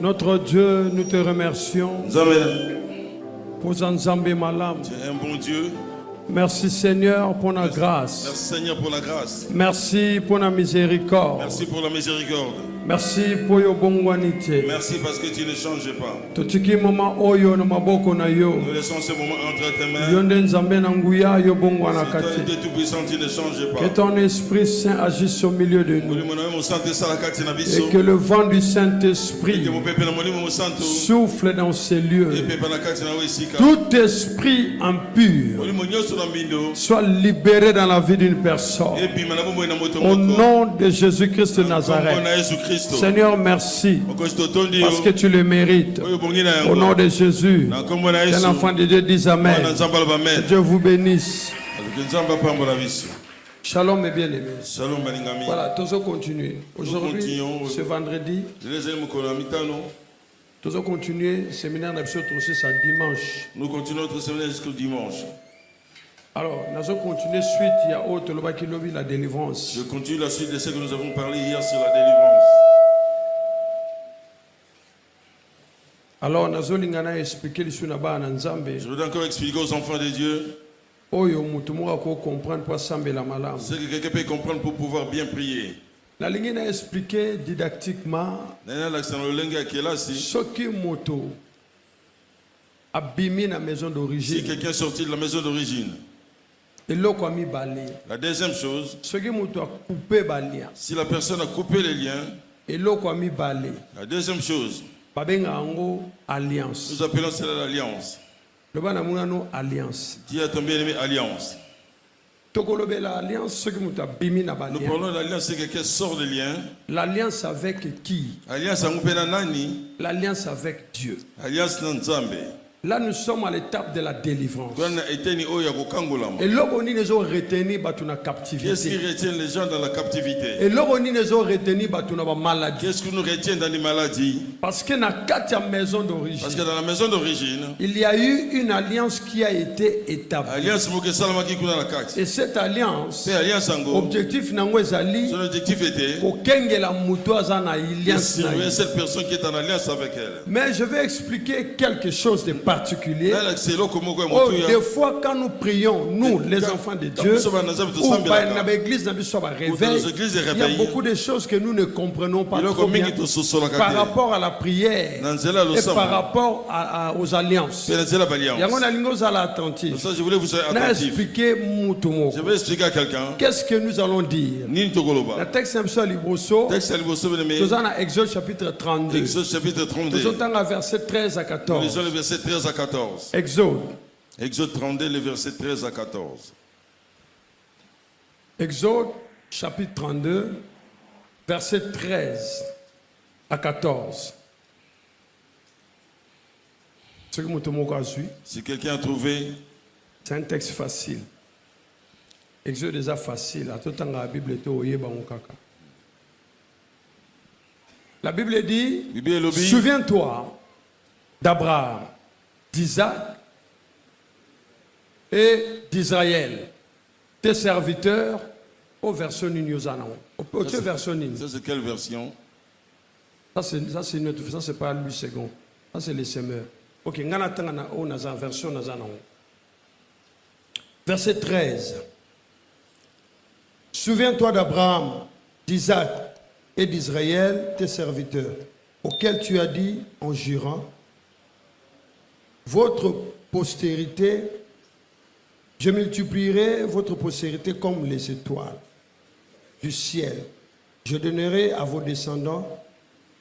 Notre Dieu, nous te remercions pour Nzambe Malam. Tu es un bon Dieu. Merci Seigneur pour la grâce. Merci Seigneur pour la grâce. Merci pour la miséricorde. Merci pour la miséricorde. Merci pour your bongwanité. Merci parce que tu ne changes pas. Totiki mama oyo na maboko na yo. Nous laissons ce moment entre tes mains. Yonde Nzambe na nguya yo bongwana Si toi, kati. Dieu tout-puissant, tu ne changes pas. Que ton Esprit Saint agisse au milieu de nous. Et que le vent du Saint-Esprit souffle dans ces lieux. Tout esprit impur soit libéré dans la vie d'une personne. Au nom de Jésus-Christ de Nazareth. Seigneur, merci parce que tu le mérites. Au nom de Jésus, un enfant de Dieu dit Amen. Que Dieu vous bénisse. Shalom mes bien-aimés. Voilà, tous continuer. Aujourd'hui, ce vendredi, tous continuer le séminaire d'Absolu ça dimanche. Nous continuons notre séminaire jusqu'au dimanche. Alors, nous allons continuer suite. Il y a autre la délivrance. Je continue la suite de ce que nous avons parlé hier sur la délivrance. Alors, nous allons expliquer le sunaba en Nzambe. Je voudrais encore expliquer aux enfants de Dieu. Ce que quelqu'un peut comprendre pour pouvoir bien prier. La ligne a expliqué didactiquement ce qui moto abîmé la maison d'origine. Si quelqu'un est sorti de la maison d'origine. Et la deuxième chose, si la personne a coupé les liens, la deuxième chose, alliance. Nous appelons cela l'alliance. Alliance. Qui a ton bien-aimé alliance? Nous parlons de l'alliance, c'est quelqu'un sort de lien. L'alliance avec qui? L'alliance avec Dieu. Alliance Nzambe. Là, nous sommes à l'étape de la délivrance. Et là, on nous a retenu la captivité. Qu'est-ce qui retient les gens dans la captivité? Et là, on nous a retenu la maladie. Qu'est-ce qui nous retient dans les maladies? Parce que dans la maison d'origine, parce que dans la maison d'origine, il y a eu une alliance qui a été établie. Et cette alliance, objectif son objectif était de surveiller cette personne qui est en alliance avec elle. Mais je vais expliquer quelque chose de particulier. Des fois, quand nous prions, nous, les enfants de Dieu, ou dans l'église, il y a beaucoup de choses que nous ne comprenons pas trop bien par rapport à la prière et par rapport aux alliances. Je voulais vous attentif. Je vais expliquer à quelqu'un. Qu'est-ce que nous allons dire? Le texte Exode chapitre 32. Exode chapitre 32. Verset 13 à 14. Nous lisons le verset 13 à 14. Exode 32, le verset 13 à 14. Exode chapitre 32, verset 13 à 14. Si quelqu'un a trouvé, c'est un texte facile. Exode est déjà facile. La Bible est La Bible dit, souviens-toi d'Abraham, d'Isaac et d'Israël, tes serviteurs, au version Nignozanon. Ça c'est quelle version? Ça c'est notre, ça c'est pas lui second. Ça c'est les semeurs. Ok, version Nazanon. Verset 13. Souviens-toi d'Abraham, d'Isaac et d'Israël, tes serviteurs, auxquels tu as dit en jurant, votre postérité, je multiplierai votre postérité comme les étoiles du ciel. Je donnerai à vos descendants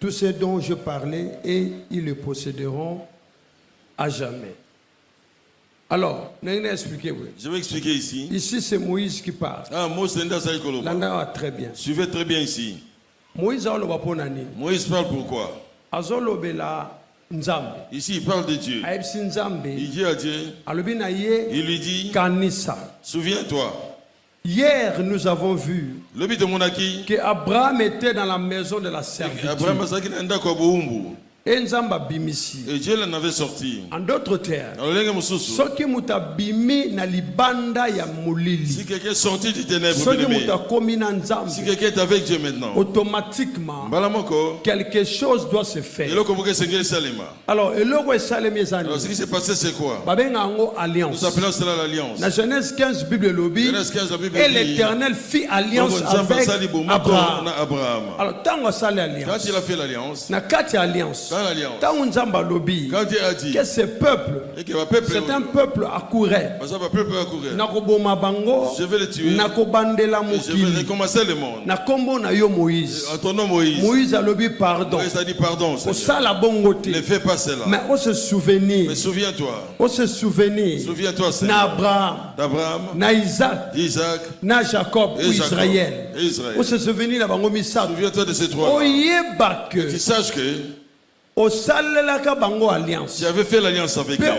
tout ce dont je parlais et ils le posséderont à jamais. Alors, je vais expliquer ici. Ici, c'est Moïse qui parle. Moïse très bien. Suivez très bien ici. Moïse parle pourquoi? Ici, il parle de Dieu. Il dit à Dieu. Il lui dit. Souviens-toi. Hier, nous avons vu que Abraham était dans la maison de la servitude. Et Dieu l'en avait sorti. En d'autres termes, si quelqu'un est sorti du ténèbre, si quelqu'un est avec Dieu maintenant, automatiquement, quelque chose doit se faire. Alors, ce qui s'est passé, c'est quoi? Nous appelons cela l'alliance. Dans Genèse 15, Bible lobby, et l'Éternel fit alliance avec Abraham. Alors, quand il a fait l'alliance, quand Dieu a dit que ce peuple, c'est un peuple accourait. Je vais le tuer, je vais recommencer le monde. À ton nom Moïse. Moïse a dit pardon. Moïse a dit pardon, ne fais pas cela. Mais on se souvenir. Mais souviens-toi. On se souvenir. Souviens-toi, d'Abraham, na Isaac, na Jacob ou Israël. On se souvenir d'Abraham. Souviens-toi de ces trois. Tu saches que tu avais fait l'alliance avec eux. Et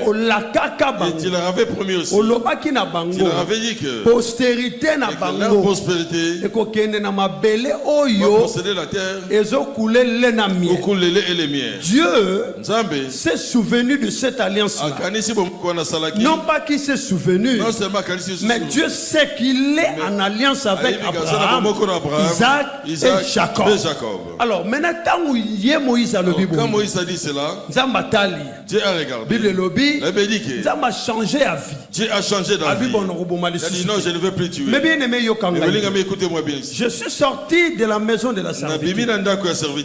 tu leur avais promis aussi. Tu leur avais dit que leur prospérité va posséder la terre, couler le lait et les miels. Dieu s'est souvenu de cette alliance-là. Non pas qu'il s'est souvenu, mais Dieu sait qu'il est en alliance avec Abraham, Isaac et Jacob. Alors maintenant, quand Moïse a le Bible, a dit cela, Dieu a regardé. Bible lobby, la Bible dit que Dieu a changé à vie. Dieu a changé dans la vie. Il a dit non, je ne veux plus tuer. Mais bien aimé, écoutez-moi bien ici. Je suis sorti de la maison de la servitude.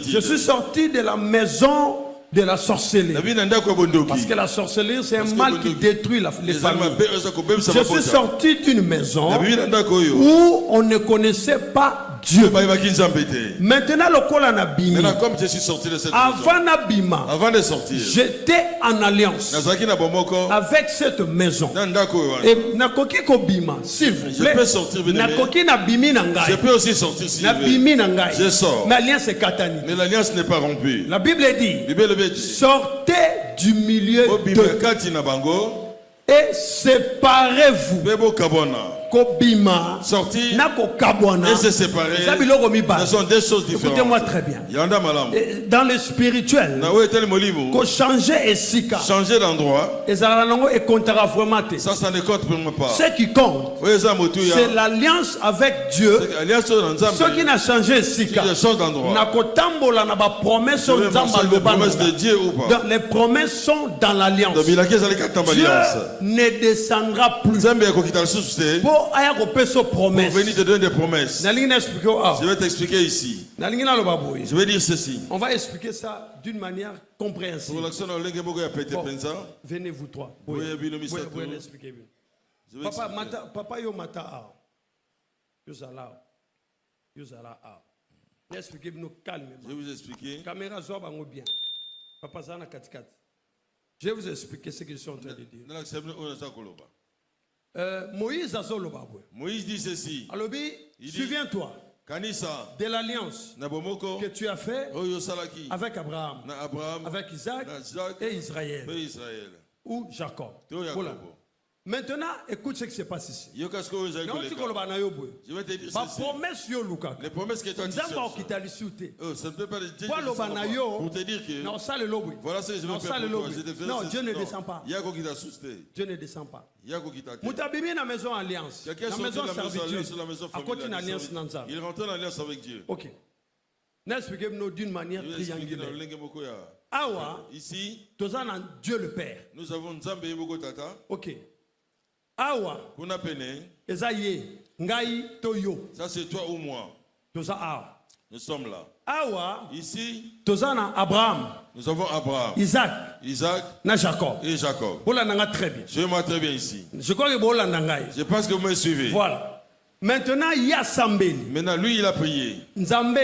Je suis sorti de la maison de la sorcellerie. Parce que la sorcellerie, c'est un mal qui détruit les familles. Je suis sorti d'une maison où on ne connaissait pas Dieu. Maintenant, comme je suis sorti de cette maison, avant de sortir, j'étais en alliance avec cette maison. Et s'il vous plaît, je peux aussi sortir si je sors. Mais l'alliance n'est pas rompue. La Bible dit, sortez du milieu d'eux et séparez-vous. Sortir et se séparer, ce sont deux choses différentes. Écoutez-moi très bien. Dans le spirituel, changer d'endroit, ça ne compte pour moi pas. Ce qui compte, c'est l'alliance avec Dieu. Ce qui n'a changé, c'est les promesses de Dieu ou pas. Les promesses sont dans l'alliance. Dieu ne descendra plus pour venir te donner des promesses. Je vais t'expliquer ici. Je vais dire ceci. On va expliquer ça d'une manière compréhensible. Venez vous trois. Vous pouvez l'expliquer. Papa yo mata Yozala. Expliquez-nous calmement. Je vais vous expliquer. Caméra zoba bien. Papa Zana Katikat. Je vais vous expliquer ce que je suis en train de dire. Moïse dit ceci. Alobi, souviens-toi de l'alliance que tu as fait avec Abraham, avec Isaac et Israël. Ou Jacob. Maintenant, écoute ce qui se passe ici. Je vais te dire ceci. Les promesses que tu as dit, ça ne peut pas dire pour te dire que voilà ce que je vais faire. Non, Dieu ne descend pas. Dieu ne descend pas. Moutabimi na maison alliance. La maison servitude. À côté d'une alliance nanza. Il rentre en alliance avec Dieu. Ok. N'expliquez-nous d'une manière triangulaire. Awa, ici, Dieu le Père. Nous avons Nzambe Yeboko Tata. Ok. Awa, kuna pene, ezaye, ngai toyo. Ça c'est toi ou moi. Toza awa. Nous sommes là. Awa, ici, Tozana Abraham. Nous avons Abraham, Isaac, na Jacob. Et Jacob. Très bien. Je vais très bien ici. Je crois que je pense que vous me suivez. Voilà. Maintenant, il y a Sambeli. Maintenant, lui, il a prié. Nzambe.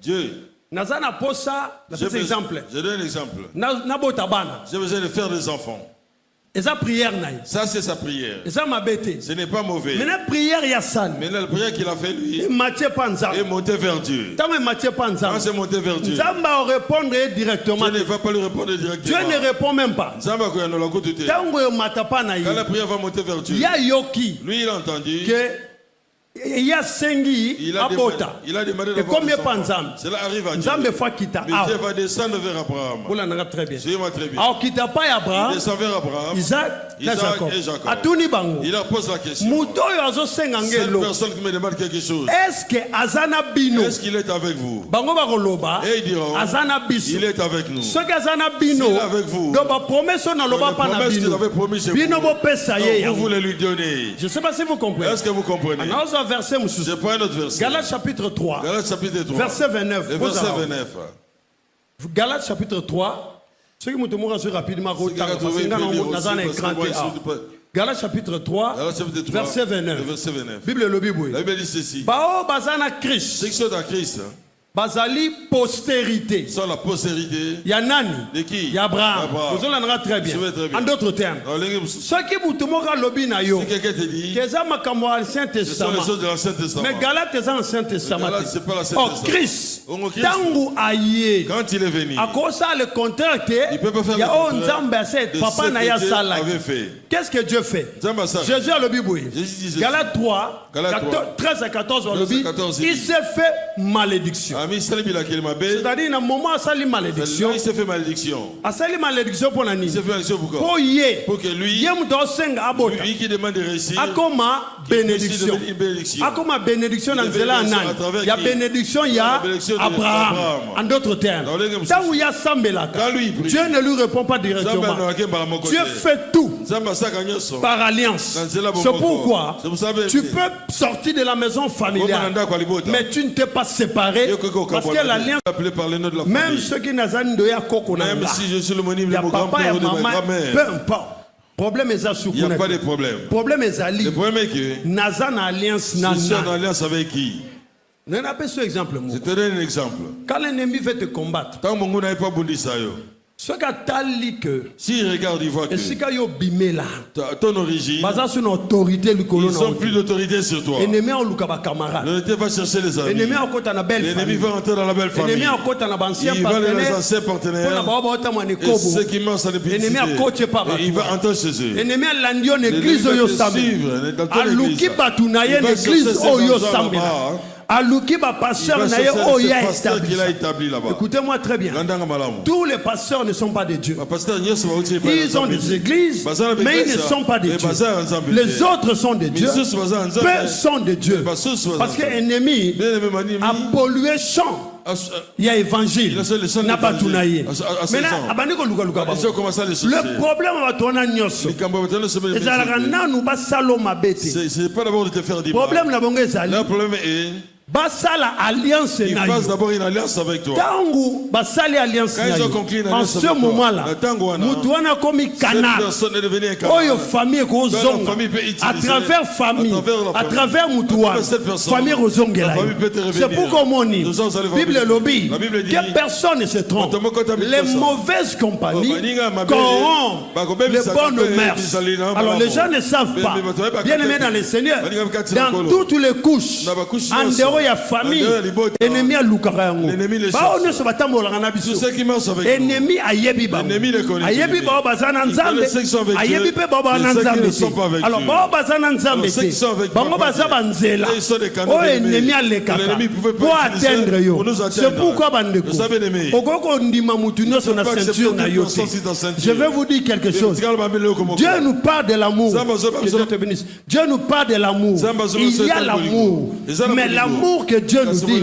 Dieu. Nazana posa. Je donne un exemple. Nabotabana. J'ai besoin de faire des enfants. Ça c'est sa prière. Ce n'est pas mauvais. Mais la prière qu'il a fait lui est monté vers Dieu. Quand c'est monté vers Dieu, Dieu ne va pas lui répondre directement. Dieu ne répond même pas. Quand la prière va monter vers Dieu, lui il a entendu que Il y a Sengi à Bota. Il a demandé et combien pas Nzambe? Cela arrive à Dieu. Nzambe fois quitta. Mais Dieu va descendre vers Abraham. Vous l'avez très bien. Suivez-moi très bien. Alors quitta pas Abraham. Il descend vers Abraham. Isaac et Jacob. Atuni bango. Il leur pose la question. Muto yozo sengangelo. Cette personne qui me demande quelque chose. Est-ce que Azana Bino? Est-ce qu'il est avec vous? Bango bakoloba. Et ils diront. Azana Biso. Il est avec nous. Ce qu'Azana Bino. Il est avec vous. Donc ba promesse na loba pas na Bino. Bino bo pesa ye. Vous voulez lui donner. Je sais pas si vous comprenez. Est-ce que vous comprenez? On a verset musu. Je prends un autre verset. Galates chapitre 3. Galates chapitre 3. Verset 29. Le verset 29. Galates chapitre 3. Ce qui me montre rapidement Galates chapitre 3. Verset 29. Bible le Bible. La Bible dit ceci. Bao bazana Christ. Ceux qui sont dans Christ. Bazali postérité. Sans la postérité. Yanani. De qui? Yabraham. Vous en très bien. En d'autres termes. Ce qui vous te montre lobby na yo. Si quelqu'un te dit. Que ça m'a comme Ancien Testament. Ce sont les choses de l'Ancien Testament. Mais Galates c'est l'Ancien Testament. C'est pas l'Ancien Testament. Oh Christ. Tangu aye. Quand il est venu. À cause ça le contraire que. Il peut pas faire. Il y a un Nzambe c'est papa na ya sala. Qu'est-ce que Dieu fait? Jésus a le Bible. Galates 3. 13 à 14 le Bible. Il s'est fait malédiction. C'est-à-dire, dans le moment où il malédiction, il s'est fait malédiction. Il malédiction pour il s'est fait malédiction pour quoi? Pour que lui qui demande des récits, bénédiction. Bénédiction dans il y a bénédiction, il y a Abraham. En d'autres termes, là où il y a Sambelaka, Dieu ne lui répond pas directement. Dieu fait tout par alliance. C'est pourquoi tu peux sortir de la maison familiale, mais tu ne t'es pas séparé parce que l'alliance, même ceux qui n'ont pas même si je suis le monime de mon grand-père ou de ma grand-mère, peu importe. Problème est il n'y a pas de problème. Problème est le problème est que Nazan alliance je suis en alliance avec qui? Je te donne un exemple. Quand l'ennemi veut te combattre, tant que mon n'avait pas bondi ça, s'il regarde, il voit que ton origine, ils n'ont plus d'autorité sur toi. Ne t'es pas chercher les amis. L'ennemi va entrer dans la belle famille. Il va les anciens partenaires. Et ceux qui mangent sa népicité. Il va entrer chez eux. L'ennemi va suivre dans ton église. Aluki ba pasteur na ye oya établi là-bas. Écoutez-moi très bien. Tous les pasteurs ne sont pas de Dieu. Ils ont des églises, mais ils ne sont pas de Dieu. Les autres sont de Dieu. Peu sont de Dieu. Parce que l'ennemi a pollué champ. Il y a évangile. N'a pas tout naïe. Le problème va tourner nyoso. C'est pas d'abord de te faire dire. Le problème est Basala alliance il fasse d'abord une alliance avec toi. Tangu basali alliance en ce moment-là, Moutouana komi canal. Oyo famille kozonga. À travers famille, à travers Moutouana, famille kozongela. C'est pourquoi on dit, Bible lobby, que personne ne se trompe. Les mauvaises compagnies corrompent les bonnes mœurs. Alors les gens ne savent pas. Bien aimé dans le Seigneur, dans toutes les couches, en dehors il y a famille, ennemi à Lukarango. Bah on ne se bat pas molanga na biso. Ennemi a yebi ba. Ayebi ba bazana nzambe. Ayebi pe ba ba nzambe. Alors ba bazana nzambe. Bango bazaba nzela. Oh ennemi a lekaka. Pour atteindre yo. C'est pourquoi bandeko. Okoko ndima mutu nyoso na ceinture na yo. Je vais vous dire quelque chose. Dieu nous parle de l'amour. Que Dieu te bénisse. Dieu nous parle de l'amour. Il y a l'amour. Mais l'amour que Dieu nous dit,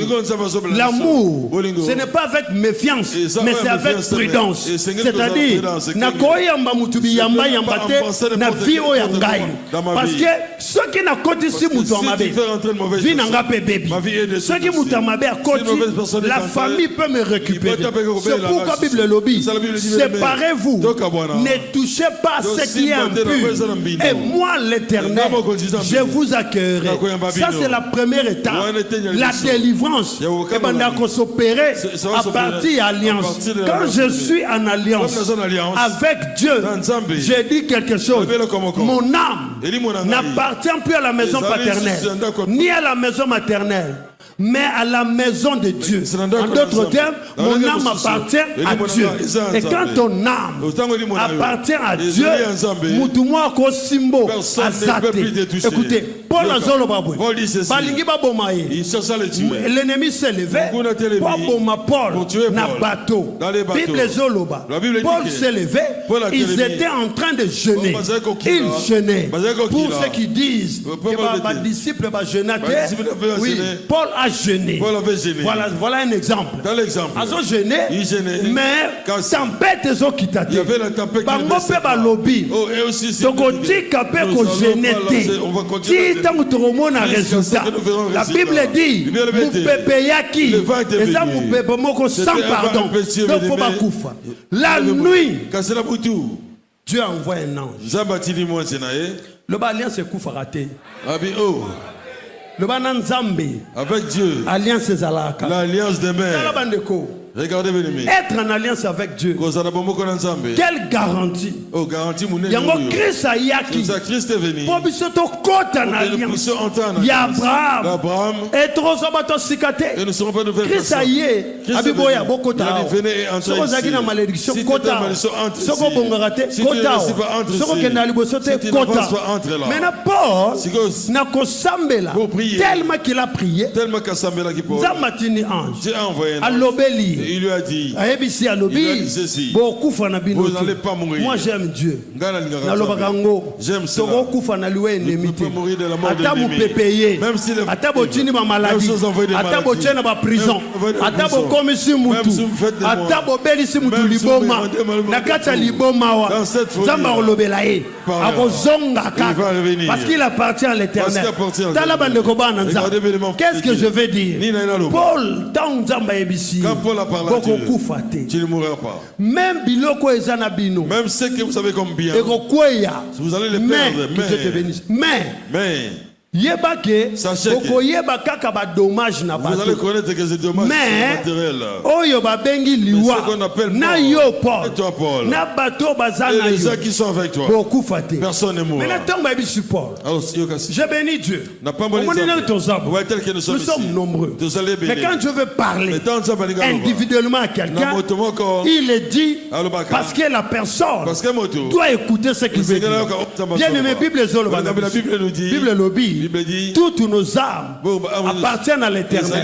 l'amour, ce n'est pas avec méfiance, mais c'est avec prudence. C'est-à-dire, parce que ceux qui n'ont pas ici, ceux qui la famille peut me récupérer. C'est pourquoi la Bible lobby, séparez-vous, ne touchez pas ce qui est impur. Et moi, l'Éternel, je vous accueillerai. Ça, c'est la première étape. La délivrance est s'opérer à partir de l'alliance. Quand je suis en alliance avec Dieu, j'ai dit quelque chose. Mon âme n'appartient plus à la maison paternelle, ni à la maison maternelle. mais à la maison de Dieu. En d'autres termes, mon âme appartient à Dieu. Et quand ton âme appartient à Dieu, Moutouma Kosimbo Azate. Écoutez, Paul Azolobabwe, Balingi Babomae, l'ennemi s'est levé pour Boma Paul na bateau. Bible Zoloba. Paul s'est levé, ils étaient en train de jeûner. Ils jeûnaient. Pour ceux qui disent que les disciples vont jeûner, oui, Paul a jeûné. Voilà un exemple. Ils ont jeûné, mais tempête ils ont quitté. Bango pe balobi. Donc on dit qu'après qu'on jeûne, si tant que tout le monde a résultat, la Bible dit, Moupépe yaki, et ça Moupépe moko sans pardon. Donc faut pas koufa. La nuit, Dieu a envoyé un ange. Le alliance est koufa raté. Le banan Zambé. Avec Dieu. Alliance Zalaka. L'alliance des mers. Regardez bien. Être en alliance avec Dieu. Quelle garantie. Oh, garantie mon ennemi. Yango Christ a yaki. Christ est venu. Pour bisoto kota en alliance. Ya Abraham. Et trop sabato sikate. Et nous serons pas nouvelles. Christ a yé. Abiboya bokota. Soko zaki na malédiction kota. Soko bongarate kota. Soko kendali bosote kota. Maintenant Paul n'a ko sambela. Tellement qu'il a prié. Tellement qu'il a sambela qui Paul. Zamatini ange. Dieu a envoyé un ange. Et il lui a dit, vous n'allez pas mourir. Moi j'aime Dieu. J'aime ça. Ne peut pas mourir de la mort de l'ennemi. Même si les maladie, prison, parce qu'il appartient à l'Éternel. Qu'est-ce que je veux dire? Paul, quand Paul a parlé à Dieu, tu ne mourras pas. Même ce que vous savez comme bien, vous allez le perdre. Que Dieu te bénisse. Mais sachez que vous allez connaître que c'est dommage matériel. Mais ce qu'on appelle Paul, et toi Paul, et les gens qui sont avec toi, personne ne mourra. Je bénis Dieu. Nous sommes nombreux. Mais quand je veux parler individuellement à quelqu'un, il est dit parce que la personne doit écouter ce qu'il veut dire. Bien aimé, Bible nous dit, Bible dit, toutes nos âmes appartiennent à l'Éternel.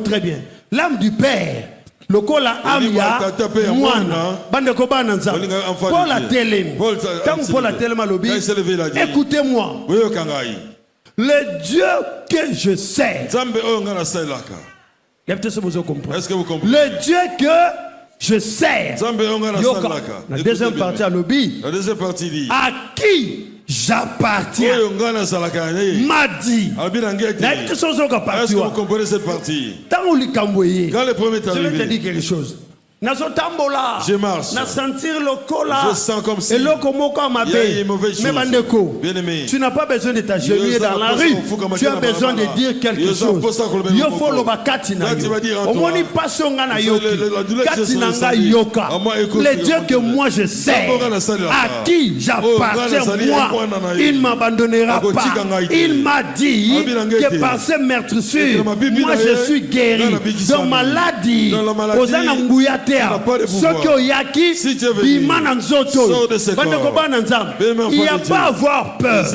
Très bien. L'âme du Père, le col à Amia, Bandeko Bananza, Paul a télé. Quand Paul a télé malobi, écoutez-moi. Le Dieu que je sers. Est-ce que vous comprenez? Le Dieu que je sers. La deuxième partie à lobby. La deuxième partie dit, à qui j'appartiens? M'a dit. Est-ce que vous comprenez cette partie? Quand le premier est arrivé, je vais te arrivé, dire quelque chose. je marche. Je sens comme si il y a une mauvaise chose. Bien aimé, tu n'as pas besoin de t'agenouiller dans la rue. Tu as besoin de dire quelque chose. Il faut le le Dieu que moi je sais, à qui j'appartiens, moi, il ne m'abandonnera pas. Il m'a dit que par ces meurtrissures, moi je suis guéri. Dans maladie, aux anangouyates. Il n'y a pas à avoir peur.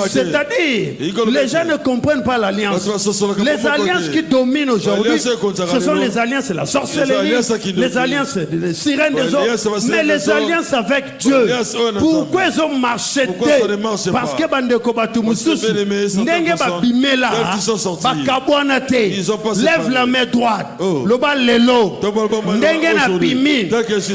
C'est-à-dire, les gens ne comprennent pas l'alliance. Les alliances qui dominent aujourd'hui, ce sont les alliances de la sorcellerie, les alliances des sirènes des eaux, mais les alliances avec Dieu. Pourquoi ils ont marché? Parce que Bandeko Batumususu, Ndenge Babimela, Bakabouanate, lève la main droite, le bas lelo, Ndenge na bimi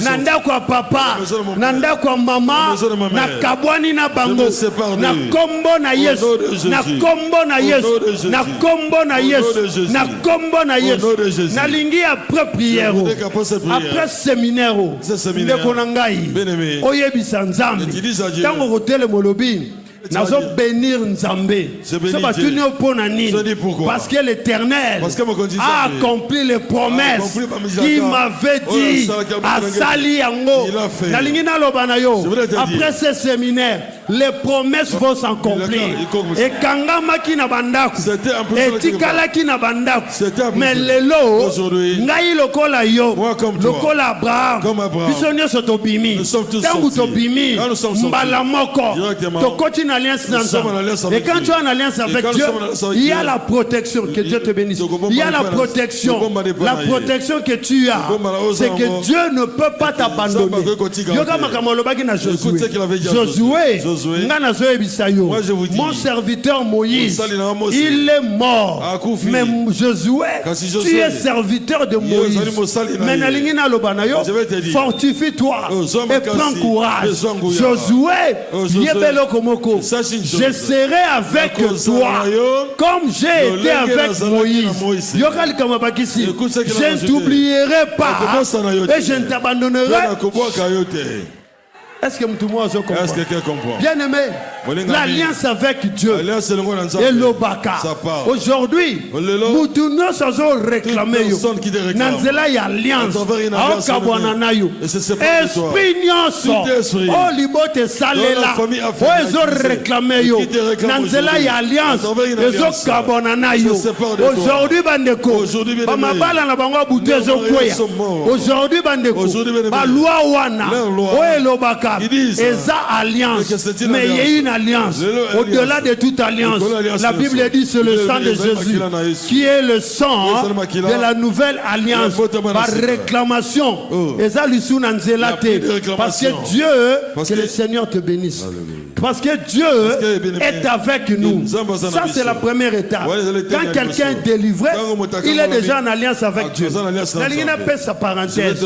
nanda kwa papa nanda kwa mama na kabwani na bango na kombo na Yesu na kombo na Yesu na kombo na Yesu na kombo na Yesu na lingi après prière après séminaire ndeko na ngai oyebisa Nzambe tango hôtel molobi nazo bénir Nzambe. Parce que l'Éternel a accompli les promesses qu'il m'avait dit à Sali Yango. Après ce séminaire, les promesses vont s'accomplir. Et kangama ki na bandaku, et tikala ki na bandaku. Mais lelo, ngai lokola yo, lokola Abraham, bisonyo sotobimi, tangu tobimi, mbala moko, tokoti na alliance nanza. Et quand tu as une alliance avec Dieu, il y a la protection, que Dieu te bénisse. Il y a la protection que tu as, c'est que Dieu ne peut pas t'abandonner. Mon serviteur Moïse, il est mort. Mais Josué, tu es serviteur de Moïse. Fortifie-toi et prends courage. Josué, je serai avec toi comme j'ai été avec Moïse. Je ne t'oublierai pas et je ne t'abandonnerai. Est-ce que quelqu'un comprend? Bien aimé, l'alliance avec Dieu et l'Obaka. Aujourd'hui, nous tous sommes réclamés. Nanzela y alliance. Esprit nyonso. Oh libote salela. Oh ezo réclamé. Nanzela y alliance. Ezo kabonana yo. Aujourd'hui bandeko. Bamabala na bango butu ezo kweya. Aujourd'hui bandeko. Ba loi wana. Oh elobaka. Et ça alliance, mais il y a une alliance au-delà de toute alliance. La Bible dit c'est le sang de Jésus qui est le sang de la nouvelle alliance par réclamation. Et ça lui parce que Dieu, que le Seigneur te bénisse. Parce que Dieu est avec nous. Ça c'est la première étape. Quand quelqu'un est délivré, il est déjà en alliance avec Dieu. La ligne appelle sa parenthèse.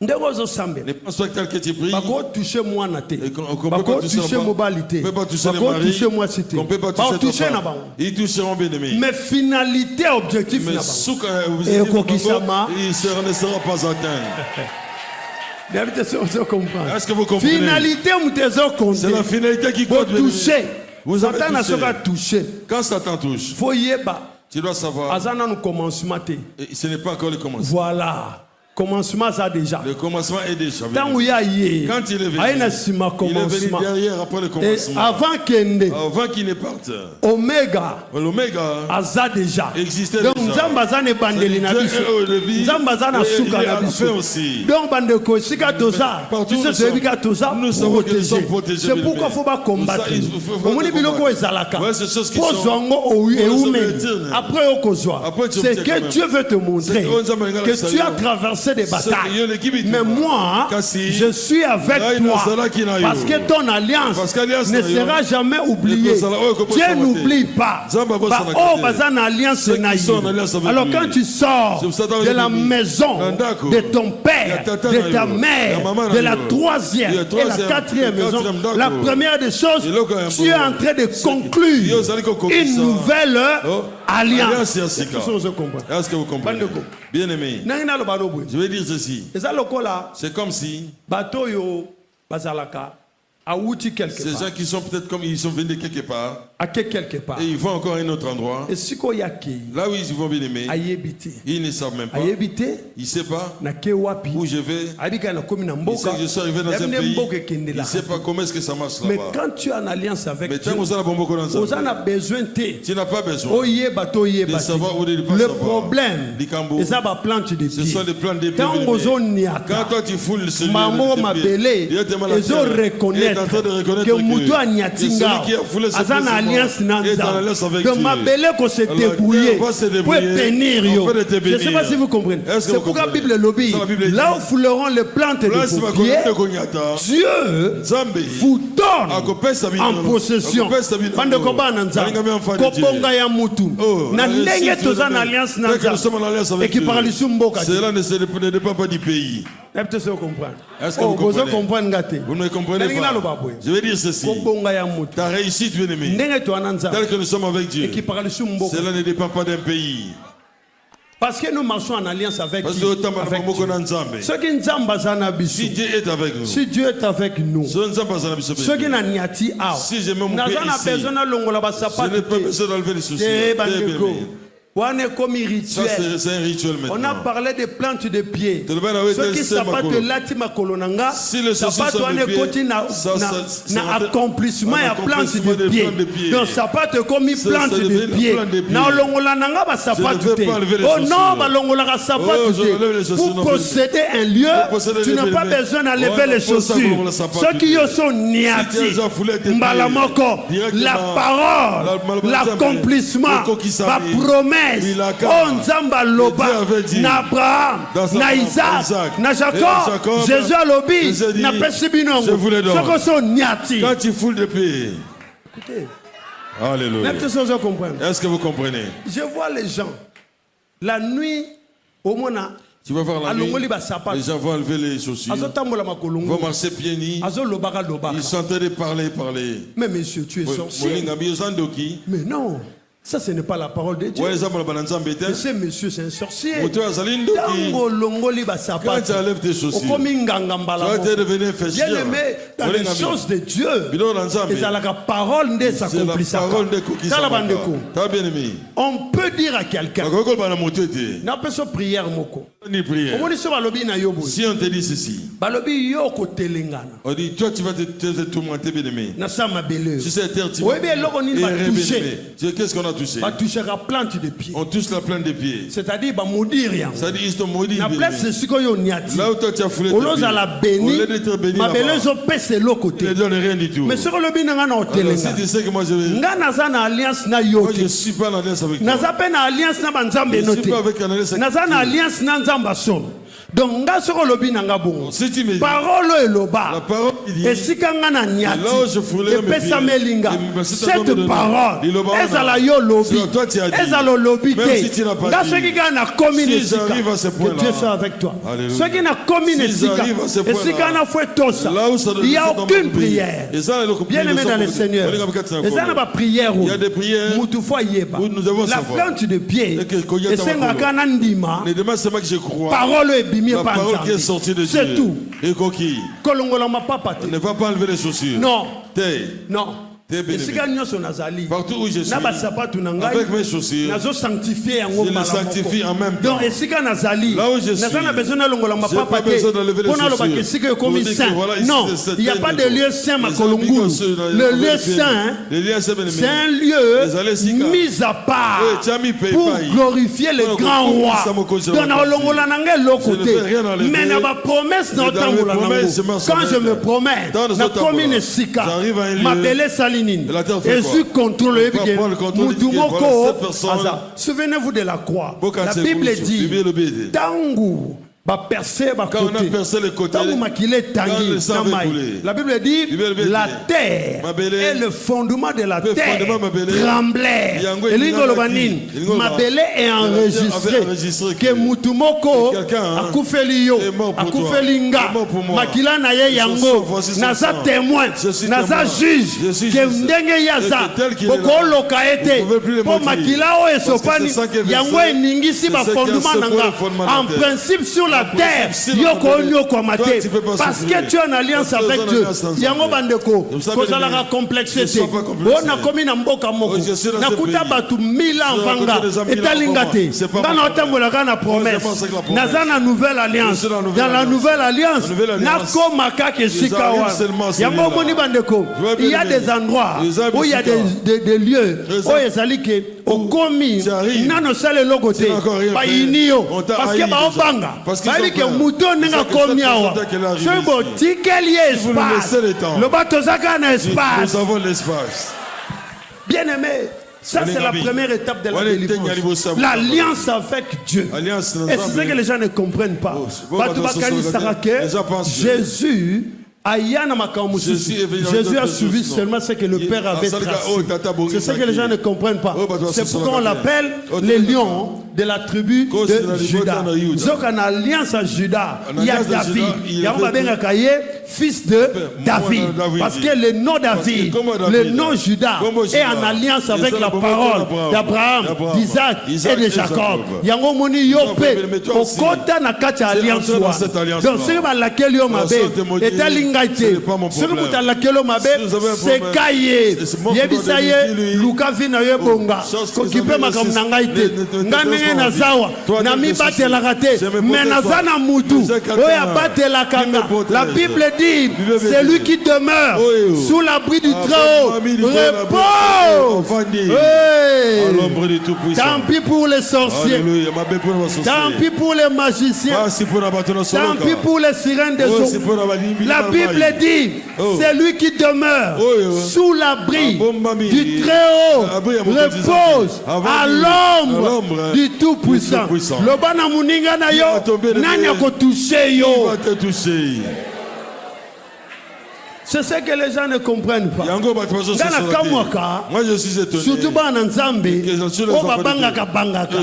Ne pense pas que tel que tu pries. Toucher moi naté. Toucher mobilité. On peut pas toucher les maris. On peut pas toucher les femmes. Ils toucheront bien aimé. Mais finalité objectif. Mais il ne sera pas atteint. Est-ce que vous comprenez? Finalité c'est la finalité qui compte. Toucher. Vous avez touché. Quand Satan touche, tu dois savoir. Ce n'est pas encore le commencement. Voilà. Commencement ça déjà. Le commencement est déjà. Quand il est venu derrière après le commencement. Avant qu'il ne parte. Oméga. L'oméga. Aza déjà. Existait donc déjà. Zambazane bandeli na biso. Zambazana suka na biso. Donc bande ko sika toza. Tu sais bika toza. Nous sommes protégés. C'est pourquoi faut pas combattre. Omoni biloko ezalaka. Après okozwa. C'est que Dieu veut te montrer que tu as traversé des batailles. Mais moi, je suis avec toi parce que ton alliance ne sera jamais oubliée. Dieu n'oublie pas. Alors quand tu sors de la maison de ton père, de ta mère, de la troisième et la quatrième maison, la première des choses, tu es en train de conclure une nouvelle alliance. Est-ce que vous comprenez? Bien aimé, je vais dire ceci. C'est comme si ces gens qui sont peut-être comme ils sont venus quelque part. Et ils vont encore à un autre endroit. Là où ils vont bien aimer. Ils ne savent même pas. Ils ne savent pas où je vais. Ils savent que je suis arrivé dans un pays. Ils ne savent pas comment est-ce que ça marche là-bas. Mais quand tu as une alliance avec Dieu, tu n'as pas besoin de savoir où il passe. Le problème, ce sont des plans de pieds. Quand toi tu foules celui de pieds, que Moutou a Nyatinga Azana alliance Nanza de Mabele ko se débrouiller pour bénir yo. Je ne sais pas si vous comprenez. C'est pourquoi la Bible lobby. Là où fouleront les plantes de pieds, Dieu vous donne en possession. Bande koba Nanza Kobonga ya Moutou na ndenge tozana alliance Nanza et qui parle sur Mboka. Cela ne dépend pas du pays. Est-ce que vous comprenez? Vous ne comprenez pas. Je vais dire ceci. Ta réussite, bien aimé, tel que nous sommes avec Dieu, cela ne dépend pas d'un pays. Parce que nous marchons en alliance avec Dieu. Si Dieu est avec nous, si Dieu est avec nous, si je mets mon pied ici, je n'ai pas besoin d'enlever les soucis. Ça, c'est un rituel maintenant. On a parlé des plantes de pied. Ceux qui savent si le sapat na accomplissement et plante de pied. Donc sapat comme plante de pied. Na longola nanga ba sapat te. Oh non, ba longola sapat te. Pour posséder un lieu, tu n'as pas besoin d'enlever les chaussures. Ceux qui sont niati, mbalamoko, la parole, l'accomplissement, la promesse. On Zamba Loba, na Abraham, na Isaac, na Jacob, Jésus a lobby, na Pesibinongo. Ceux qui sont niati. Quand tu foules de pied. Écoutez. Alléluia. Est-ce que vous comprenez? Je vois les gens. La nuit, au Mona. Tu vas voir la nuit, les gens vont enlever les chaussures, vont marcher pieds nus, ils sont en train de parler. Mais monsieur, tu es sorcier. Mais non, ça ce n'est pas la parole de Dieu. Monsieur, c'est un sorcier. Quand tu enlèves tes chaussures, tu vas devenir festeur. Bien aimé, dans les choses de Dieu, et dans la parole de sa on peut dire à quelqu'un, n'a pas de prière moko. Si on te dit ceci, on dit toi tu vas te tourmenter, bien aimé. Si c'est terre, tu vas toucher. Qu'est-ce qu'on a touché? On touche la plante des pieds. C'est-à-dire maudire rien. C'est-à-dire ils sont maudits. Là où toi tu as foulé tes pieds, au lieu d'être béni, ma belle ils ne donne rien du tout. Mais sur le bin alors si tu sais que moi je vais, alliance na moi je suis pas en alliance avec toi. Alliance na banzambe je suis pas avec en alliance avec toi. Alliance na nzamba son. Donc nga soko lobi nanga bongo. Si tu me dis parole eloba. La parole dit. Et si kanga na nyati. Là où je foulais mes pieds. Cette parole. Ezala yo lobi. Ezala lobi te. Nga ceux qui na commune sika. Que Dieu soit avec toi. Ceux qui na commune sika. Et si kana fouet tosa. Il n'y a aucune prière. Bien aimé dans le Seigneur. Et ça n'a pas prière. Il y a des prières. La plante de pied. Et c'est nga kana ndima. Je crois. Parole la parole qui est sortie de Dieu. C'est tout. Et coquille. Ne va pas enlever les chaussures. Non. Non. Partout où je suis, avec mes chaussures, je les sanctifie en même temps. Là où je suis, je n'ai pas besoin d'enlever les chaussures. Non, il n'y a pas de lieu saint. Le lieu saint, c'est un lieu mis à part pour glorifier le grand roi. Mais la promesse quand je me promets, la commune Sika, ma belle Saline. Jésus contrôle souvenez-vous de la croix. La Bible dit Tangu. Quand on a percé les côtés, la Bible dit la terre et le fondement de la terre tremblait. Ma belle est enregistré que Mutumoko a Koufelio, a Koufelinga, Makila Naye Yango, Naza témoin, Naza juge, que Ndenge Yaza, Bokolo Kaete, pour Makila O Esopani, Yango et Ningisi, fondement Nanga, en principe sur la terre, parce que tu es en alliance avec Dieu. Yango bandeko, kozala ka complexité. On a commis na mboka moko. Na kuta batu 1000 ans vanga. Etalingate. Bana otambola kana promesse. Nazana nouvelle alliance. Dans la nouvelle alliance, na komaka ke sikawa. Yango moni bandeko, il y a des endroits où il y a des lieux où ezali ke okomi nano sale logote. Ba inio parce que ba obanga. Que mouton n'a commis à ce beau quel espace. Le bateau a un espace. Nous avons l'espace. Bien aimé, ça c'est la première étape de la délivrance. L'alliance avec Dieu. Et c'est ce que les gens ne comprennent pas. Jésus. Jésus a suivi seulement ce que le Père avait tracé. C'est ce que les gens ne comprennent pas. C'est pourquoi on l'appelle les lions de la tribu de Juda. Donc en alliance à Juda, il y a David. Il y a fils de David. Parce que le nom David, le nom Judas est en alliance avec la parole d'Abraham, d'Isaac et de Jacob. Yango moni yope okota na kati alliance wa. Donc ce que laquelle yo mabe est lingaite. Ce que laquelle mabe c'est kaye. Yebisaye Luka vina yo bonga. Kokipe makam na ngaite. Ngame na zawa na mi batela kate. Mais na zana mutu. Oya batela kanga. La Bible dit c'est lui qui demeure sous l'abri du Très-Haut. Repose. Tant pis pour les sorciers. Tant pis pour les magiciens. Tant pis pour les sirènes des eaux. La Bible dit c'est lui qui demeure sous l'abri du Très-Haut. Repose à l'ombre du Tout-Puissant. Le bana muninga na yo nani ko toucher yo. C'est ce que les gens ne comprennent pas. Moi je suis étonné. Surtout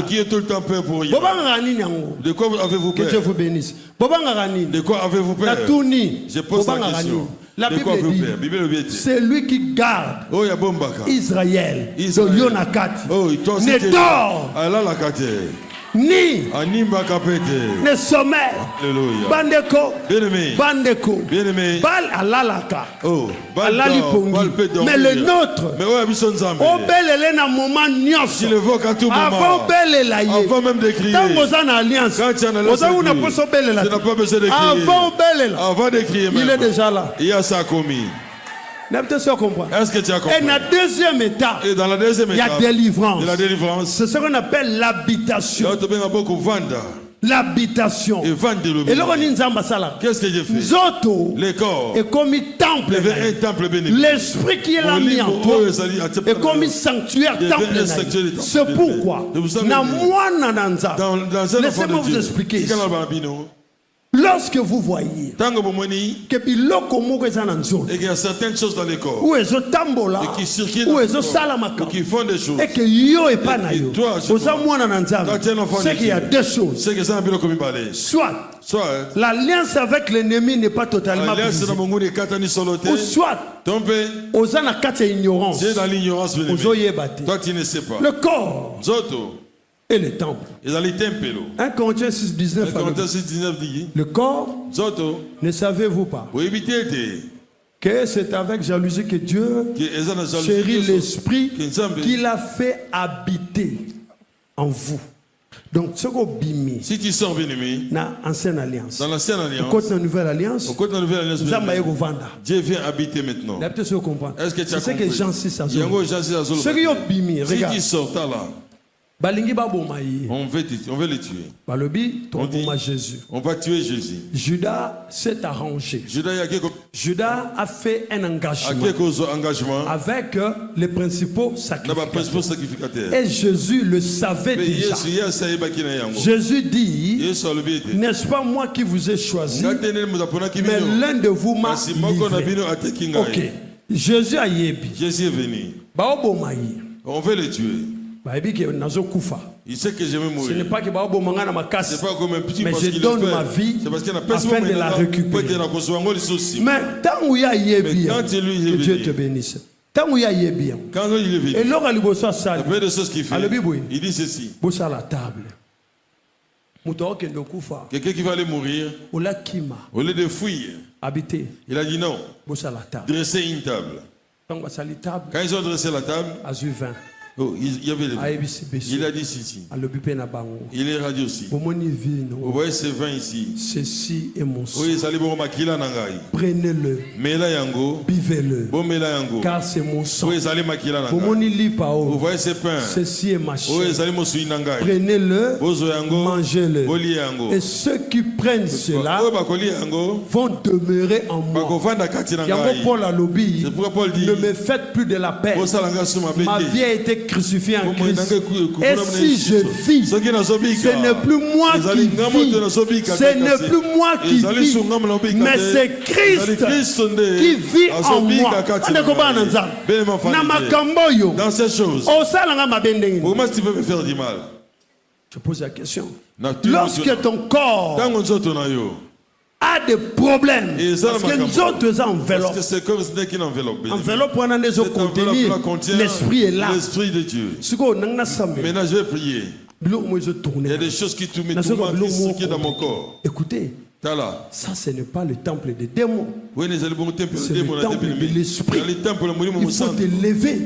qui est tout le temps peur pour rien. De quoi avez-vous peur? Que Dieu vous bénisse. De quoi avez-vous peur? Je pose la question. La Bible dit, c'est lui qui garde Israël. Ne dort ni ne sommeil. Bandeko Bal alalaka alali pongi. Mais le nôtre obelele na moment nyonso avant belela ye avant même d'écrire tant aux alliance on n'a pas besoin belela avant d'écrire il est déjà là. Il y a ça commis. Est-ce que tu as compris? Et dans la deuxième étape, il y a délivrance. C'est ce qu'on appelle l'habitation. L'habitation. Et là, qu'est-ce que j'ai fait? Les corps est comme temple. L'esprit qui est là mis en toi est comme sanctuaire temple. C'est pourquoi laissez-moi vous expliquer. Lorsque vous voyez que et qu'il y a certaines choses dans les corps qui circulent qui font des choses et que yo et pas na yo, c'est qu'il y a deux choses. Soit l'alliance avec l'ennemi n'est pas totalement brisée, ou soit aux ana kati ignorance. Toi tu ne sais pas. Le corps et le temple. 1 Corinthiens 6:19 dit le corps, ne savez-vous pas que c'est avec jalousie que Dieu chérit l'esprit qu'il a fait habiter en vous. Donc, si tu sors bien-aimé dans l'ancienne alliance, dans la nouvelle alliance, Dieu vient habiter maintenant. Est-ce que tu as compris? C'est ce que Jean 6 a dit. Si tu sors là, on veut les tuer. On dit, on va tuer Jésus. Judas s'est arrangé. Judas a fait un engagement avec les principaux sacrificateurs. Et Jésus le savait déjà. Jésus dit, n'est-ce pas moi qui vous ai choisi, mais l'un de vous m'a livré. Ok. Jésus est venu. On veut les tuer. Il sait que je vais mourir. Ce n'est pas que c'est pas comme un petit, mais je donne ma vie afin de la récupérer. Mais tant où il y a que Dieu te bénisse. Tant où il y a bien. Et l'or à l'Ibosa Sal, il dit ceci. À la table. Quelqu'un qui va aller mourir, au lieu de fuir, habiter. Il a dit non. Dresser une table. Quand ils ont dressé la table, oh, il y avait il a dit ceci. Il est radio aussi. Vous voyez ce vin ici. Ceci est mon sang. Prenez-le. Buvez-le. Car c'est mon sang. Vous voyez ce pain. Ceci est ma chair. Prenez-le. Mangez-le. Et ceux qui prennent cela vont demeurer en moi. Paul a lobby. Ne me faites plus de la peine. Ma vie a été crucifié en Christ. Et si je vis, ce n'est plus moi qui vis, ce n'est plus moi qui vis, mais c'est Christ qui vit en moi. Dans ces choses, comment tu peux me faire du mal? Je pose la question. Lorsque ton corps a des problèmes. Parce que nous autres enveloppes. Parce que c'est comme une enveloppe. Enveloppe pour nous contenir. L'esprit est là. L'esprit de Dieu. Maintenant je vais prier. Il y a des choses qui tournent dans mon corps. Écoutez, ça ce n'est pas le temple des démons. C'est le temple de l'esprit. Il faut te lever.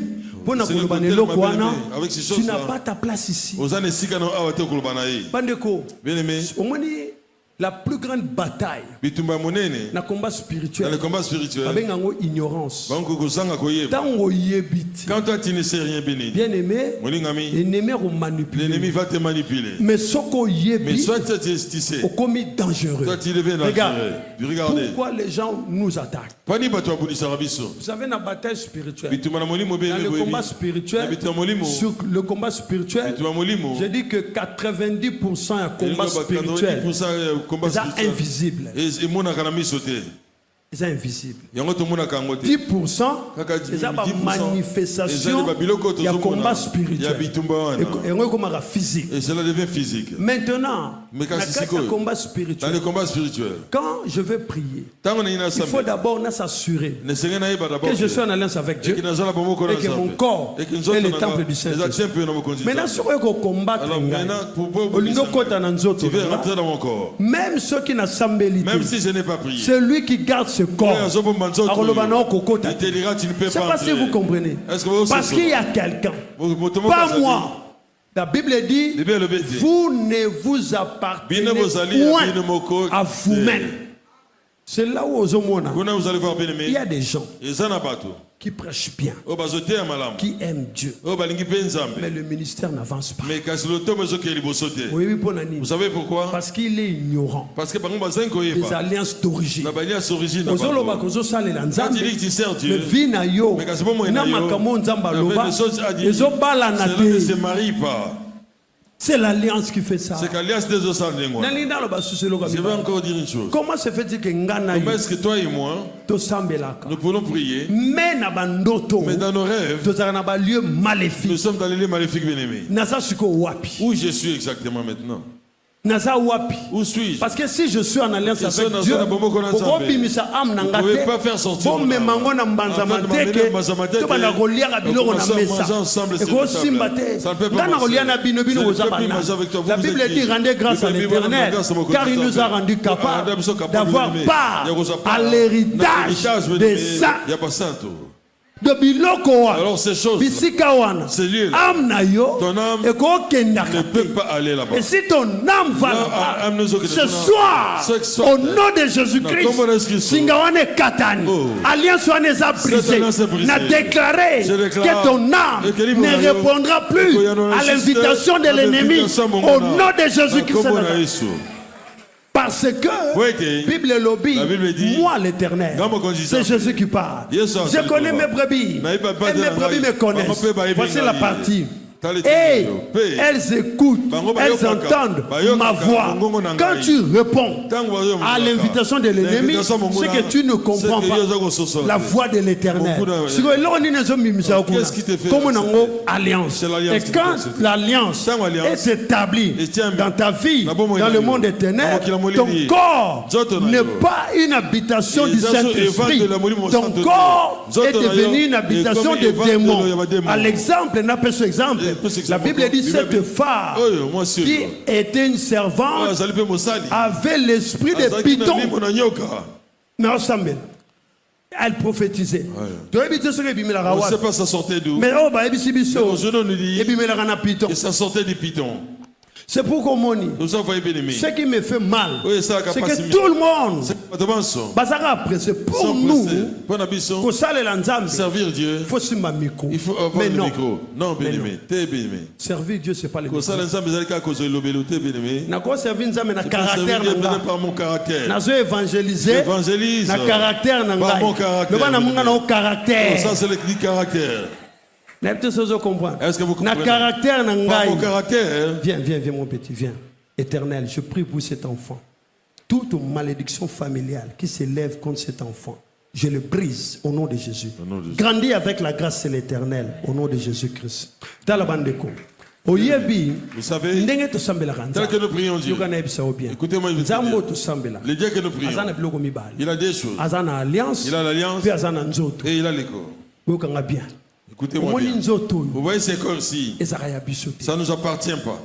Tu n'as pas ta place ici. Bandeko, la plus grande bataille dans le combat spirituel, c'est ignorance. Quand toi tu ne sais rien, bien aimé, l'ennemi va te manipuler. Mais soit tu sais, dangereux. Toi tu deviens dangereux. Regardez. Pourquoi les gens nous attaquent? Vous savez, la bataille spirituelle, dans le combat spirituel, sur le combat spirituel, je dis que 90% est combat spirituel. C'est invisible. C'est invisible. 10% c'est la manifestation du combat spirituel. Et physique. Et cela devient physique. Maintenant, dans le combat spirituel, quand je vais prier, il faut d'abord s'assurer que je suis en alliance avec Dieu et que mon corps est le temple du Saint-Esprit. Maintenant, si on combat, même ceux qui n'ont pas prié, celui qui garde ce corps, il te dira tu ne peux pas. Je ne sais pas si vous comprenez. Parce qu'il y a quelqu'un, pas moi. La Bible dit, vous ne vous appartenez point à vous-même. C'est là où il y a des gens qui prêchent bien, qui aiment Dieu, mais le ministère n'avance pas. Oui, vous savez pourquoi? Parce qu'il est ignorant. Parce que les alliances d'origine. Quand il dit que tu sers Dieu, ne se marie pas. C'est l'alliance qui fait ça. C'est l'alliance des osans. Je vais encore dire une chose. Comment se fait-il que comment est-ce que toi et moi nous pouvons prier, mais dans nos rêves nous sommes dans les lieux maléfiques bien-aimés? Où je suis exactement maintenant? Où suis-je? Parce que si je suis en alliance avec Dieu, vous ne pouvez pas faire sortir mon âme. La Bible dit rendez grâce à l'Éternel car il nous a rendu capables d'avoir part à l'héritage des saints. Alors ces choses, ces lieux, ton âme ne peut pas aller là-bas. Et si ton âme va là-bas, ce soir, au nom de Jésus-Christ, Alliance a brisé, n'a déclaré que ton âme ne répondra plus à l'invitation de l'ennemi au nom de Jésus-Christ. Parce que la Bible dit, moi l'éternel, c'est Jésus qui parle. Je connais mes brebis, et mes brebis me connaissent. Voici la partie. Et elles écoutent, elles entendent ma voix. Quand tu réponds à l'invitation de l'ennemi, c'est que tu ne comprends pas la voix de l'éternel. Qu'est-ce qui te fait? Comme une alliance. Et quand l'alliance est établie dans ta vie, dans le monde éternel, ton corps n'est pas une habitation du Saint-Esprit. Ton corps est devenu une habitation de démons. À l'exemple, n'a pas ce exemple. La Bible dit cette femme qui était une servante avait l'esprit de Python. Mais ensemble, elle prophétisait. On ne sait pas ça sortait d'où. Mais ça sortait du Python. C'est pourquoi ce qui me fait mal, c'est que tout le monde c'est pour nous servir Dieu. Il faut avoir le micro. Non, bien-aimé. Servir Dieu, c'est pas le micro. Par mon caractère. Évangéliser par mon caractère. Ça, c'est le caractère. Est-ce que vous comprenez? Par mon caractère. Viens mon petit, viens. Éternel, je prie pour cet enfant. Toute malédiction familiale qui s'élève contre cet enfant, je le brise au nom de Jésus. Grandis avec la grâce de l'Éternel au nom de Jésus-Christ. Talabandeko. Vous savez, tel que nous prions Dieu, écoutez-moi, je vais vous dire, le Dieu que nous prions, il a des choses. Il a l'alliance et il a l'écho. Écoutez-moi bien. Vous voyez ces corps-ci, ça ne nous appartient pas.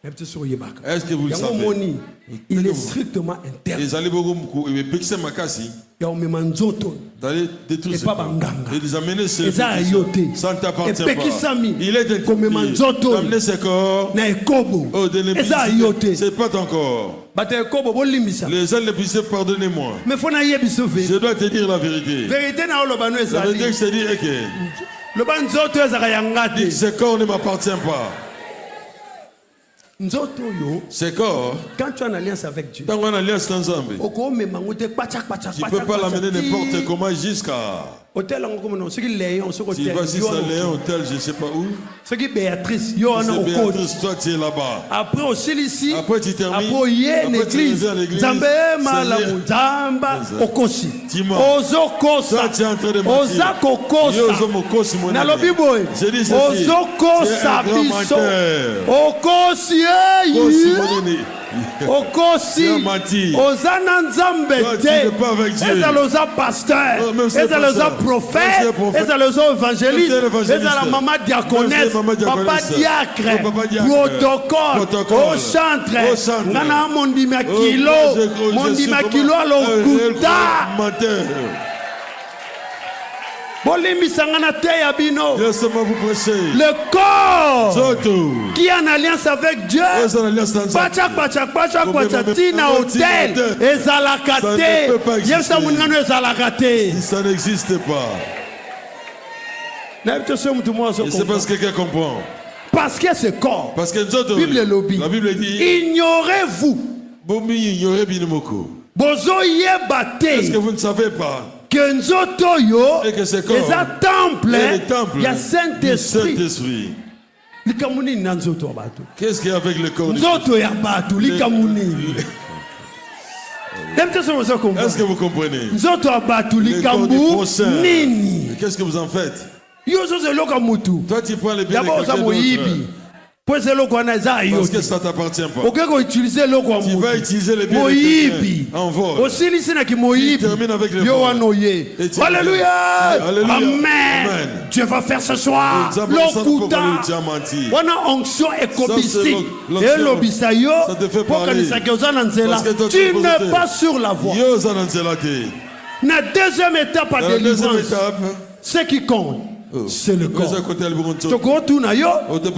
Est-ce que vous le savez? Il est strictement interdit. Ils allaient beaucoup pixer ma casse. D'aller détruire ces corps. Et les amener sur ça ne t'appartient pas. Il est interdit d'amener ces corps au dernier. C'est pas ton corps. Les uns ne puissent pardonner-moi. Je dois te dire la vérité. La vérité, c'est dire que ce corps ne m'appartient pas. C'est corps. Quand tu as une alliance avec Dieu, tu ne peux pas l'amener n'importe comment jusqu'à. Si vas-y, c'est un Léon, hôtel, je ne sais pas où. C'est Béatrice, toi tu es là-bas. Après aussi ici, après tu termines. Après il y a une église. Okosi. Ozokosa. Ça tu es en train de mentir. Ozakokosa. Nalobiboy. Je dis ceci. Ozokosa biso. Okosi. Okosi. Ozana nzambe te. Ezaloza pasteur. Ezaloza prophète. Ezaloza évangéliste. Ezaloza maman diaconesse. Papa diacre. Protocole. Au chantre. Nana mondima kilo. Mondima kilo alokuta. Laissez-moi vous prêcher. Le corps qui est en alliance avec Dieu, ça n'existe pas. C'est parce que quelqu'un comprend. Parce que ce corps, parce que la Bible dit, ignorez-vous. Est-ce que vous ne savez pas et que ce corps est temple, il y a Saint-Esprit. Qu'est-ce qu'il y a avec le corps? Est-ce que vous comprenez? Le corps du prochain. Qu'est-ce que vous en faites? Toi tu prends les biens de quelqu'un d'autre. Parce que ça ne t'appartient pas. Tu vas utiliser les biens de quelqu'un en vol. Tu termines avec le vol. Alléluia. Amen. Dieu va faire ce soir. L'okuta. On a onction écobistique. Et l'obisayo. Tu n'es pas sur la voie. La deuxième étape à délivrance. Ce qui compte, c'est le corps.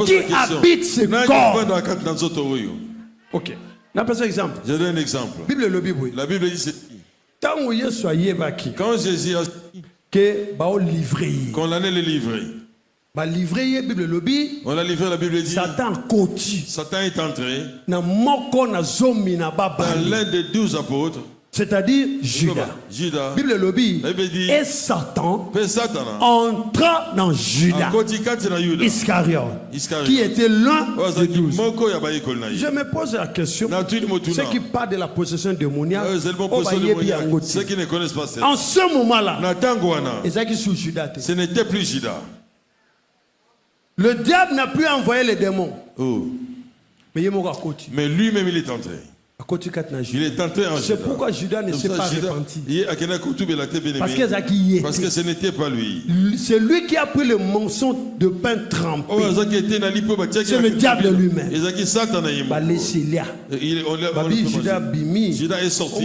Qui habite ce corps. Ok. Je donne un exemple. La Bible dit quand Jésus a qu'on l'année les livré. On l'a livré, la Bible dit Satan est entré dans l'un des 12 apôtres. C'est-à-dire Judas. Bible dit, et Satan entra dans Judas Iscariote, qui était l'un des 12. Je me pose la question, ceux qui parlent de la possession démoniaque, ceux qui ne connaissent pas ça. En ce moment-là, ce n'était plus Judas. Le diable n'a plus envoyé les démons. Mais lui-même il est entré. Il est entré en Judas. C'est pourquoi Judas ne s'est pas repenti. Parce que ce n'était pas lui. C'est lui qui a pris le morceau de pain trempé. C'est le diable lui-même. Judas est sorti.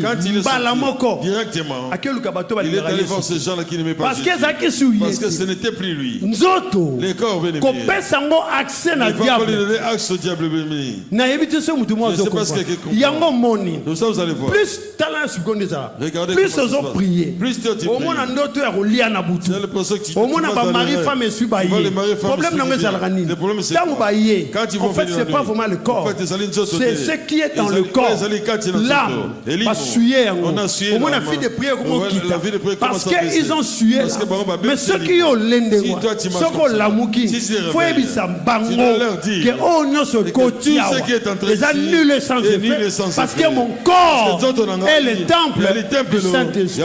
Quand il est sorti, directement, il est allé voir ces gens-là qui n'aimaient pas Jésus. Parce que ce n'était plus lui. Les corps venaient. Il ne faut pas lui donner accès au diable. Je sais pas ce que quelqu'un comprend. Donc ça vous allez voir. Plus regardez plus ils ont prié. Plus tu pries. Au moins c'est le procès que tu problème c'est quand ils vont venir, c'est pas vraiment le corps. C'est ce qui est dans le corps. L'âme va suer. Au moins la vie de prière parce qu'ils ont sué. Mais ceux qui ont l'endroit, ceux qui ont l'amour, il faut éviter bango que on se côté. Les annulés est sans effet, parce que mon corps est le temple du Saint-Esprit.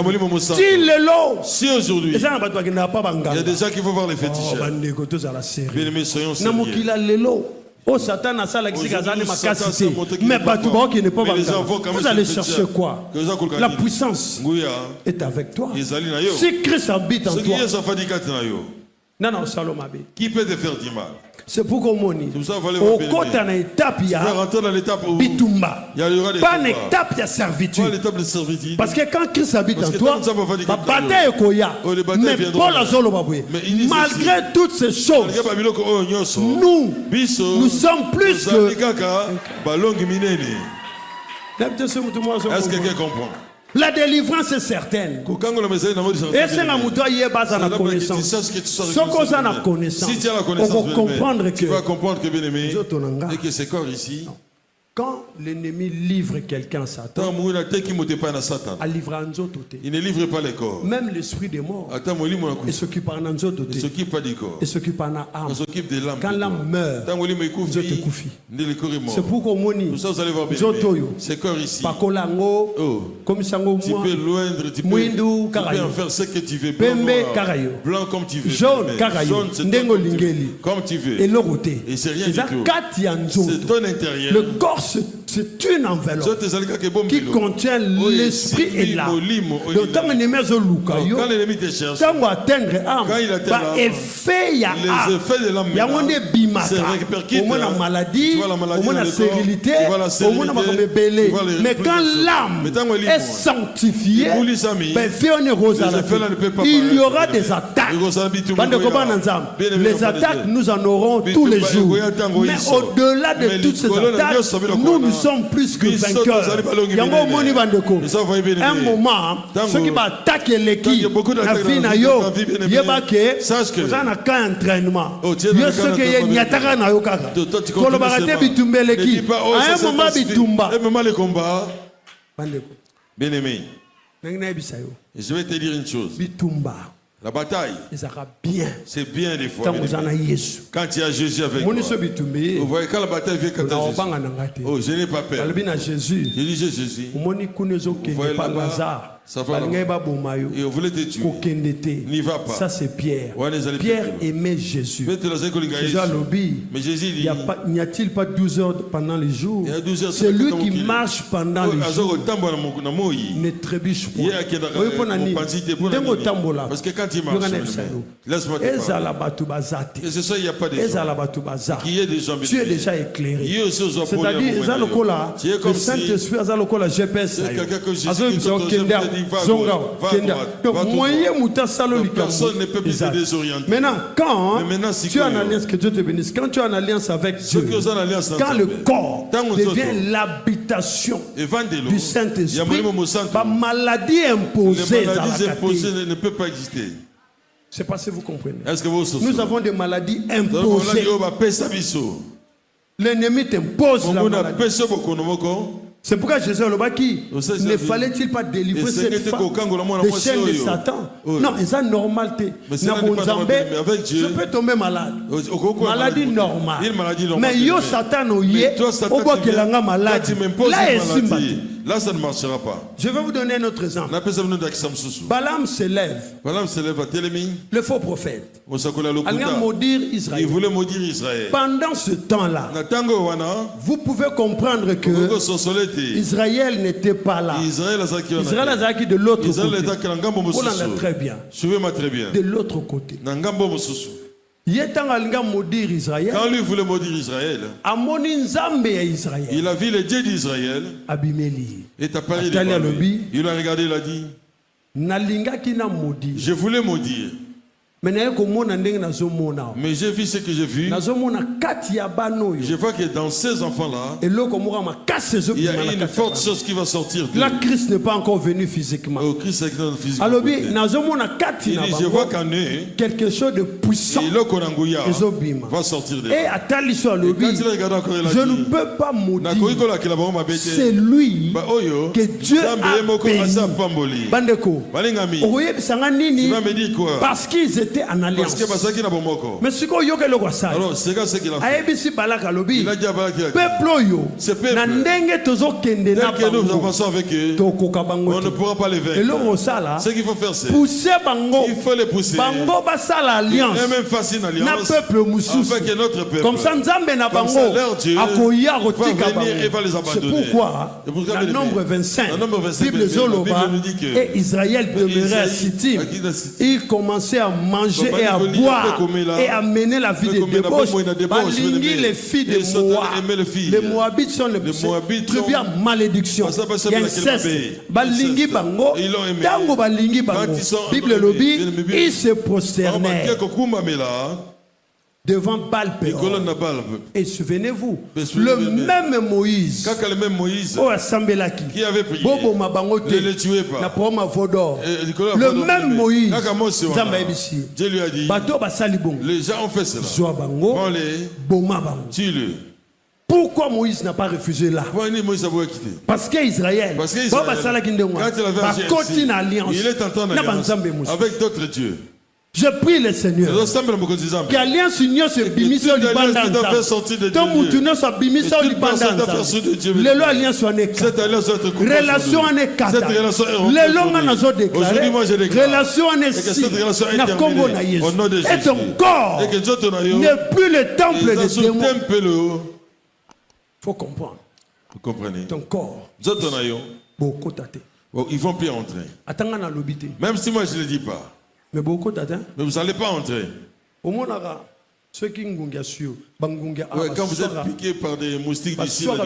Si aujourd'hui, il y a des gens qui vont voir les féticheurs. Bien aimés, soyons sérieux. Oh, Satan a ça, mais vous allez chercher quoi? La puissance est avec toi. Si Christ habite en toi, non, Salomabe. Qui peut te faire du mal? C'est pour qu'on monte. Au côté d'une étape, il y a bitumba. Pas une étape de servitude. Parce que quand Christ habite en toi, la bataille est koya. Mais malgré toutes ces choses, nous sommes plus que. Est-ce que quelqu'un comprend? La délivrance est certaine. Et c'est la mouton qui est basée sur la connaissance. Si tu as la connaissance, on va comprendre que. Tu vas comprendre que bien aimé, et que ce corps ici. Quand l'ennemi livre quelqu'un à Satan, il ne livre pas les corps. Même l'esprit des morts, il s'occupe pas du corps. Il s'occupe pas de l'âme. De l'âme. Quand l'âme meurt, c'est pour qu'on monte. Ce corps ici. Tu peux loindre, tu peux en faire ce que tu veux. Blanc comme tu veux. Jaune, comme tu veux. Et c'est rien du tout. C'est ton intérieur. Le corps, c'est une enveloppe qui contient l'esprit et l'âme. Donc, quand l'ennemi te cherche, quand il atteint l'âme, les effets de l'âme se répercutent. Au moins la maladie, au moins la stérilité, au moins la bébélé. Mais quand l'âme est sanctifiée, il y aura des attaques. Les attaques, nous en aurons tous les jours. Mais au-delà de toutes ces attaques, nous sommes plus que vainqueurs. Un moment, ceux qui vont attaquer l'équipe, la vie n'a yo, il y a un entraînement. Il y a ceux qui ont un na yo kaka. Kolobarate bitumbe l'équipe. À un moment bitumba. Bien aimé, je vais te dire une chose. Bitumba. La bataille, c'est bien des fois. Quand il y a Jésus avec toi, vous voyez, quand la bataille vient, quand oh, je n'ai pas peur. Je dis Jésus, vous voyez là-bas, ça va là. Et on voulait te tuer. N'y va pas. Ça c'est Pierre. Pierre aimait Jésus. Jésus a lobby. Mais Jésus dit, n'y a-t-il pas 12 heures pendant les jours? C'est lui qui marche pendant les jours. Ne trébuche pas. Parce que quand il marche, laisse-moi te parler. Et c'est ça, il n'y a pas de gens. Tu es déjà éclairé. C'est-à-dire, le Saint-Esprit a le GPS. Donc, personne ne peut plus te désorienter. Maintenant, quand tu as une alliance, que Dieu te bénisse, quand tu as une alliance avec Dieu, quand le corps devient l'habitation du Saint-Esprit, la maladie imposée ne peut pas exister. Je ne sais pas si vous comprenez. Est-ce que vous nous avons des maladies imposées. L'ennemi t'impose la maladie. C'est pourquoi Jésus a dit, ne fallait-il pas délivrer cette femme des chaînes de Satan? Non, c'est normal. Je peux tomber malade. Maladie normale. Mais yo Satan au malade. Là, ça ne marchera pas. Je vais vous donner un autre exemple. Balaam s'élève. Le faux prophète. Il voulait maudire Israël. Pendant ce temps-là, vous pouvez comprendre que Israël n'était pas là. Israël a acquis de l'autre côté. Très bien. Suivez-moi très bien. De l'autre côté. Quand lui voulait maudire Israël, il a vu le Dieu d'Israël et apparu devant lui. Il a regardé, il a dit, je voulais maudire. Mais j'ai vu ce que j'ai vu. Je vois que dans ces enfants-là, il y a une forte chose qui va sortir d'eux. Là, Christ n'est pas encore venu physiquement. Oh, Christ est physiquement. Alors, je vois qu'en eux, quelque chose de puissant va sortir d'eux. Et je ne peux pas maudire. C'est lui que Dieu a béni. Bandeko, parce qu'ils étaient étaient en alliance. Mais ce qu'on y a le Wassal, alors c'est ce qu'il a fait. Aebisi Balak Alobi, Il a dit à Balak, peuple yo, peuple, tozo kende na tel que nous bango, avançons avec eux, tokoka bango on ne te. pourra pas les Et le vaincre. Wassala, Ce qu'il faut faire, c'est pousser bango, il faut les pousser. bango basala alliance, Et même facile na alliance peuple moussus. afin que notre peuple, Comme ça, Nzambe na comme bango, ça, leur Dieu akoya va rotika venir et va les bango. C'est abandonner. pourquoi, Et pourquoi dans bien Nombre aimé, 25, dans Nombre 25, Bible la Zoloba, Bible nous dit que et Israël demeurait à Sittim. Il commençait à manger et à boire et à mener la vie de débauche. Balingi les filles de Moab. Les Moabites sont les tribus à malédiction. Il y a inceste. Balingi bango. Tango balingi bango. Bible lobi, ils se prosternaient devant Baal-Péor. Et souvenez-vous, le même Moïse, oh Asambelaki, qui avait prié, Bobo Mabangote, ne le tuez pas. Le même Moïse, Dieu lui a dit, les gens ont fait cela. Tue-le. Pourquoi Moïse n'a pas refusé là? Parce qu'Israël, quand il avait agi ainsi, il est en train d'alliance avec d'autres dieux. Je prie le Seigneur que l'alliance union se bimise au Liban tant moutuno sa bimise au Liban le lo alliance en est relation en est quatre le long en a déclaré relation en est six na Congo na Yesu et ton corps n'est plus le temple de démons. Faut comprendre. Vous comprenez? Ton corps beaucoup tâté. Ils vont plus entrer. Même si moi je ne le dis pas. Mais beaucoup d'atteint. Mais vous n'allez pas entrer. Au moins, ceux qui ont quand vous êtes piqué par des moustiques d'ici, ils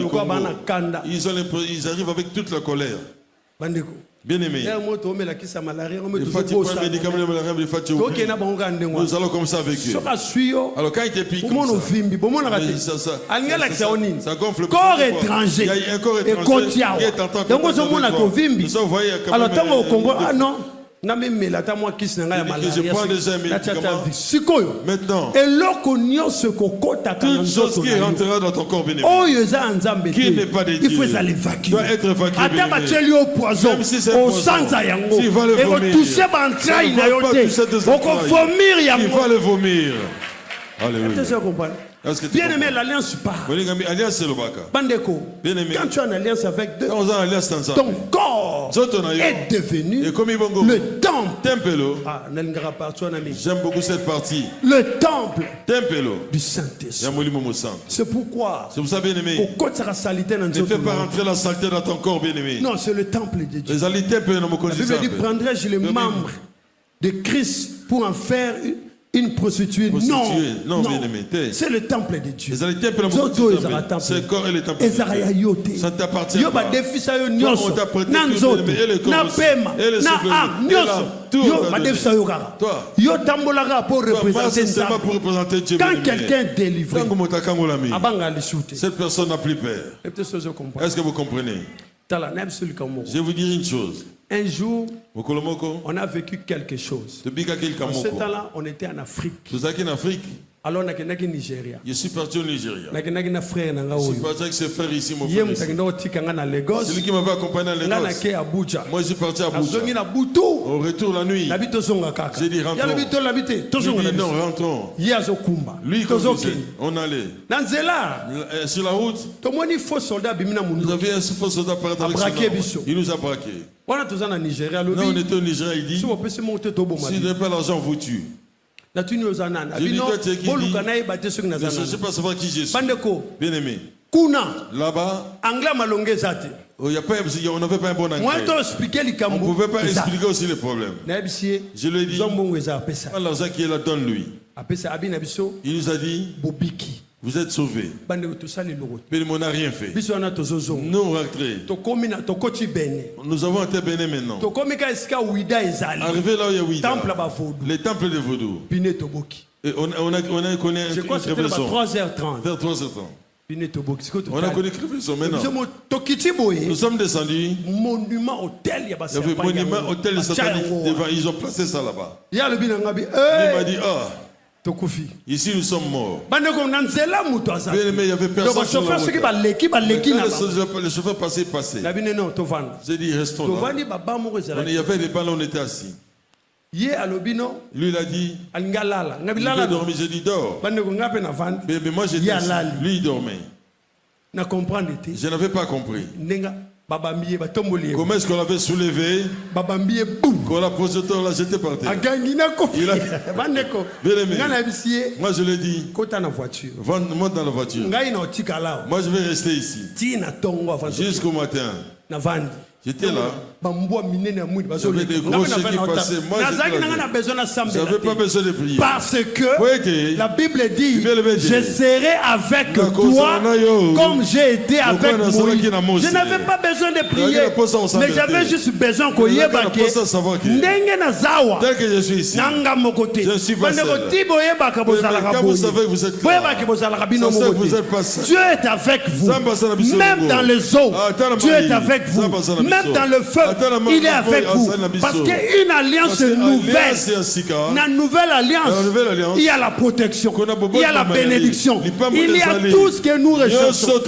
arrivent avec toute la colère. Bien aimé. Une fois tu prends un médicament de malaria, une fois tu oublies. Nous allons comme ça avec eux. Alors quand il te pique comme ça gonfle. Corps étranger. Il y a un corps étranger qui est en train de alors tant au Congo, ah non. Maintenant, toute chose qui rentrera dans ton corps bénéfique, qui n'est pas de Dieu, il faut l'évacuer. Doit être évacué. Même si c'est au sang, il va le vomir. Il va le vomir. Alléluia. Bien aimé, l'alliance part. Bandeko, quand tu as une alliance avec deux, ton corps est devenu le temple. J'aime beaucoup cette partie. Le temple du Saint-Esprit. C'est pourquoi bien aimé, ne fais pas rentrer la saleté dans ton corps, bien aimé. Non, c'est le temple de Dieu. La Bible dit, prendrai-je les membres de Christ pour en faire une prostituée? Non, c'est le temple de Dieu. C'est le corps et le temple de Dieu. Ça t'appartient pas. On t'a prêté et le corps et le souffle. Toi, quand quelqu'un est délivré, cette personne n'a plus peur. Est-ce que vous comprenez? Je vais vous dire une chose. Un jour, on a vécu quelque chose. En ce temps-là, on était en Afrique. Alors, on a été au Nigeria. Je suis parti au Nigeria. Je suis parti avec ses frères ici, mon frère ici. Celui qui m'avait accompagné à Lagos. Moi, je suis parti à Abuja. Au retour la nuit, j'ai dit rentrons. Il dit non, rentrons. Lui, on allait. Sur la route, nous avions un faux soldat par avec son il nous a braqués. Là, on était au Nigeria, il dit, si vous n'avez pas l'argent, on vous tue. Je lui dis, toi, tu es qui dit, ne cherchez pas à savoir qui je suis. Bien aimé. Là-bas, on n'avait pas un bon anglais. On ne pouvait pas expliquer aussi les problèmes. Je lui ai dit, l'argent qui est là, donne-lui. Il nous a dit, vous êtes sauvés. Mais on n'a rien fait. Nous rentrés. Nous avons été bénis maintenant. Arrivé là où il y a Ouida, les temples de Vaudou. Et on a connu une révélation. Vers 3h30. On a connu une révélation maintenant. Nous sommes descendus. Il y avait un monument hôtel satanique devant. Ils ont placé ça là-bas. Il m'a dit, ah. Ici nous sommes morts. Bien aimé, il y avait personne sur la route. Le chauffeur passait. J'ai dit restons là. Il y avait des balles, on était assis. Ye alobino. Lui il a dit. Alingala. Il peut dormir, j'ai dit dors. Mais moi j'ai dit lui il dormait. Je n'avais pas compris. Comment est-ce qu'on l'avait soulevé? Qu'on l'a posé, on l'a jeté par terre. Il a... Moi je lui ai dit, monte dans la voiture. Moi je vais rester ici jusqu'au matin. J'étais là. J'avais des gros chiens qui passaient. Moi, j'avais pas besoin de prier. Parce que la Bible dit, je serai avec toi comme j'ai été avec Moïse. Je n'avais pas besoin de prier, mais j'avais juste besoin qu'on y ait baqué. Tel que je suis ici, je suis pas seul. Quand vous savez que vous êtes là, Dieu est avec vous. Même dans les eaux, Dieu est avec vous. Même dans le feu, il est avec vous. Parce qu'une alliance nouvelle, la nouvelle alliance, il y a la protection, il y a la bénédiction, il y a tout ce que nous recherchons.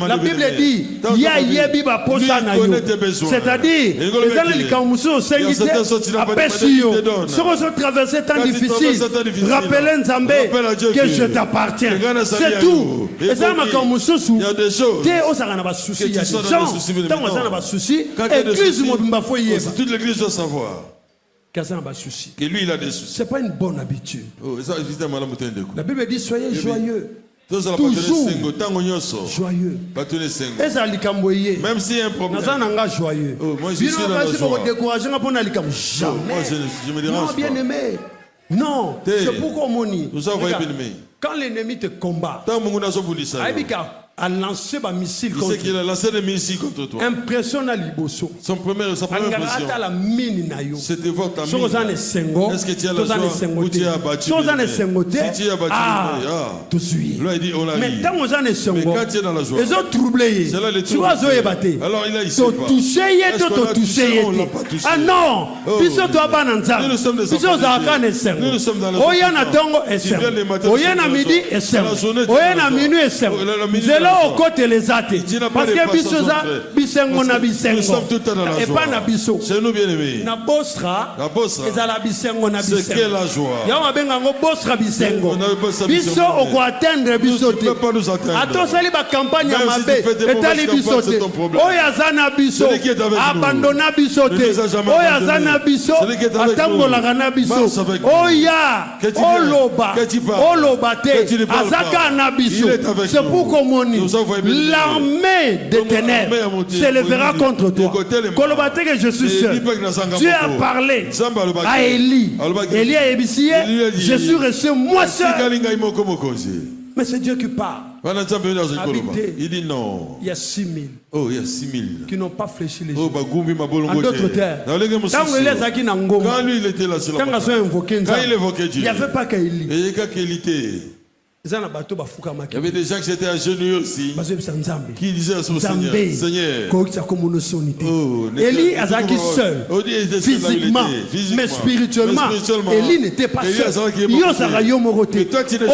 La Bible dit, c'est-à-dire, traverser temps difficile, rappelez Nzambé que je t'appartiens. C'est tout. Et ça m'a comme il y a des choses. Il y a des gens. Toute l'église doit savoir que lui il a des soucis. C'est pas une bonne habitude. La Bible dit soyez joyeux. Toujours joyeux. Même s'il y a un problème. Joyeux. Moi je suis dans la joie. Moi je me dérange pas. Bien aimé. Non, c'est pourquoi mon quand l'ennemi te combat, a lancé un missile contre toi. Il a lancé des missiles contre toi. Impressionne à Liboso. Sa première impression. C'était voir ta mine. Est-ce que tu as la joie ou tu as battu? Si tu as battu, tout suit. Mais quand tu es dans la joie, ils ont troublé. Alors il a ici. Touché. Ah non. Nous sommes dans la au côté les athées parce que bisoza bisengo na bisengo et pas na biso c'est nous bien aimés na bosra ezala bisengo na bisengo c'est que la joie ya mabenga ngo bosra bisengo biso oko atteindre biso te atosali ba campagne ya mabe etali biso te oya zana biso abandona biso te oya zana biso atambola na biso oya oloba te azaka na biso c'est pour moni l'armée des ténèbres s'élèvera contre toi. Kolobate que je suis seul. Dieu a parlé à Élie. Élie a ébissé. Je suis resté moi seul. Mais c'est Dieu qui parle. Il dit non. Il y a 6 000. Oh, il y a 6 000 qui n'ont pas fléchi les yeux. En d'autres terres. Quand lui il était là sur la quand il évoquait Dieu. Il n'y avait pas qu'Élie. Il y avait des gens qui étaient agenouillés aussi, qui disaient à son Seigneur, Élie Azaki seul, physiquement, mais spirituellement, Élie n'était pas seul. Et toi tu n'es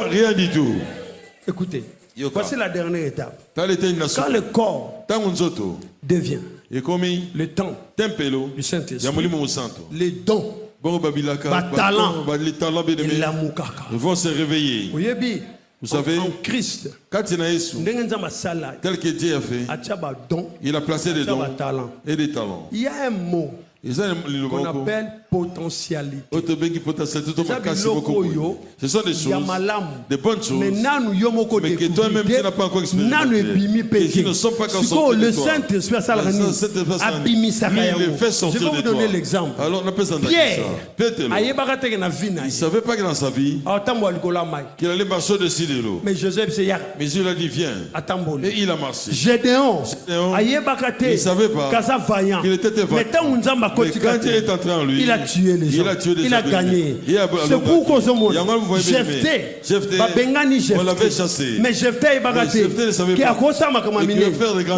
rien du tout. Écoutez, voici la dernière étape. Quand le corps devient le temps du Saint-Esprit, les dons, les talents, ils vont se réveiller. Vous savez, en Christ, tel que Dieu a fait, il a placé des dons et des talents. Il y a un mot qu'on appelle potentialité. Ce sont des choses, des bonnes choses, mais que toi-même tu n'as pas encore expérimenté, et qui ne sont pas encore sorties de toi. Le Saint-Esprit il les fait sortir de toi. Je vais vous donner l'exemple. Alors on appelle ça Pierre, il ne savait pas que dans sa vie, qu'il allait marcher au-dessus de l'eau. Mais Jésus l'a dit viens, et il a marché. Gédéon, il ne savait pas qu'il était vaillant. quand Dieu est entré en lui, il a tué les gens. Il a gagné. C'est pourquoi Jephthé, on l'avait chassé. mais Jephthé est bagaté. Qui a causé ma camamine.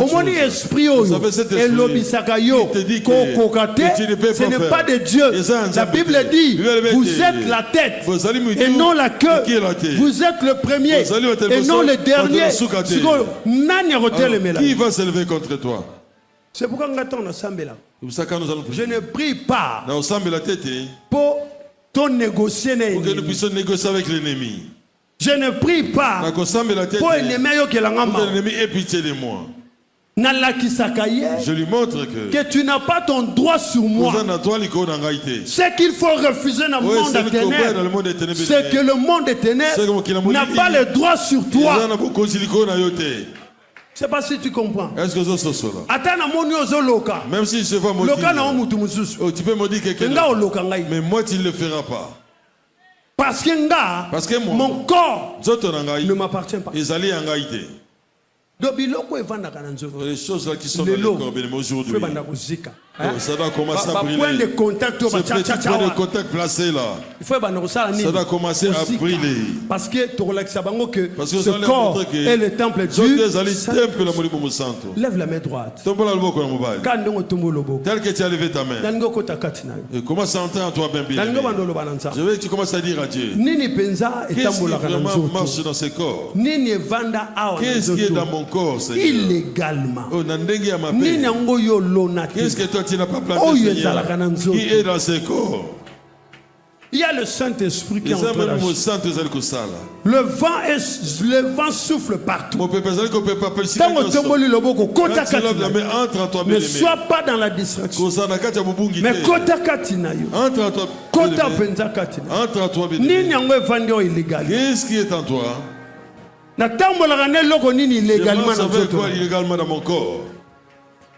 Au moins esprit et l'obisakayo ce n'est pas de Dieu. La Bible dit vous êtes la tête et non la queue. Vous êtes le premier et non le dernier. Qui va s'élever contre toi? C'est pourquoi je ne prie pas pour ton négocier. Pour que nous puissions négocier avec l'ennemi. Je ne prie pas pour l'ennemi ait pitié de moi. Je lui montre que tu n'as pas ton droit sur moi. Ce qu'il faut refuser dans le monde des ténèbres, c'est que le monde des ténèbres n'a pas le droit sur toi. Je ne sais pas si tu comprends. Est-ce que vous êtes là? Même si je vois tu peux me dire quelqu'un, mais moi tu ne le feras pas. Parce que mon corps ne m'appartient pas. Les choses là qui sont dans le corps, aujourd'hui, ça doit commencer à brûler. Point de contact, ce petit point de contact placé là, ça doit commencer à brûler. Parce que ce corps est le temple du Saint. Lève la main droite. Tel que tu as levé ta main, et commence à entrer en toi, bien bien. Je veux que tu commences à dire à Dieu, qu'est-ce qui vraiment marche dans ce corps? Qu'est-ce qui est dans mon corps, Seigneur? Illégalement. Qu'est-ce que toi tu n'as pas planté, Seigneur, qui est dans ce corps? Il y a le Saint-Esprit qui est en train d'agir. Le vent souffle partout. Ne sois pas dans la distraction. Mais entre en toi. Qu'est-ce qui est en toi? Illégalement dans mon corps.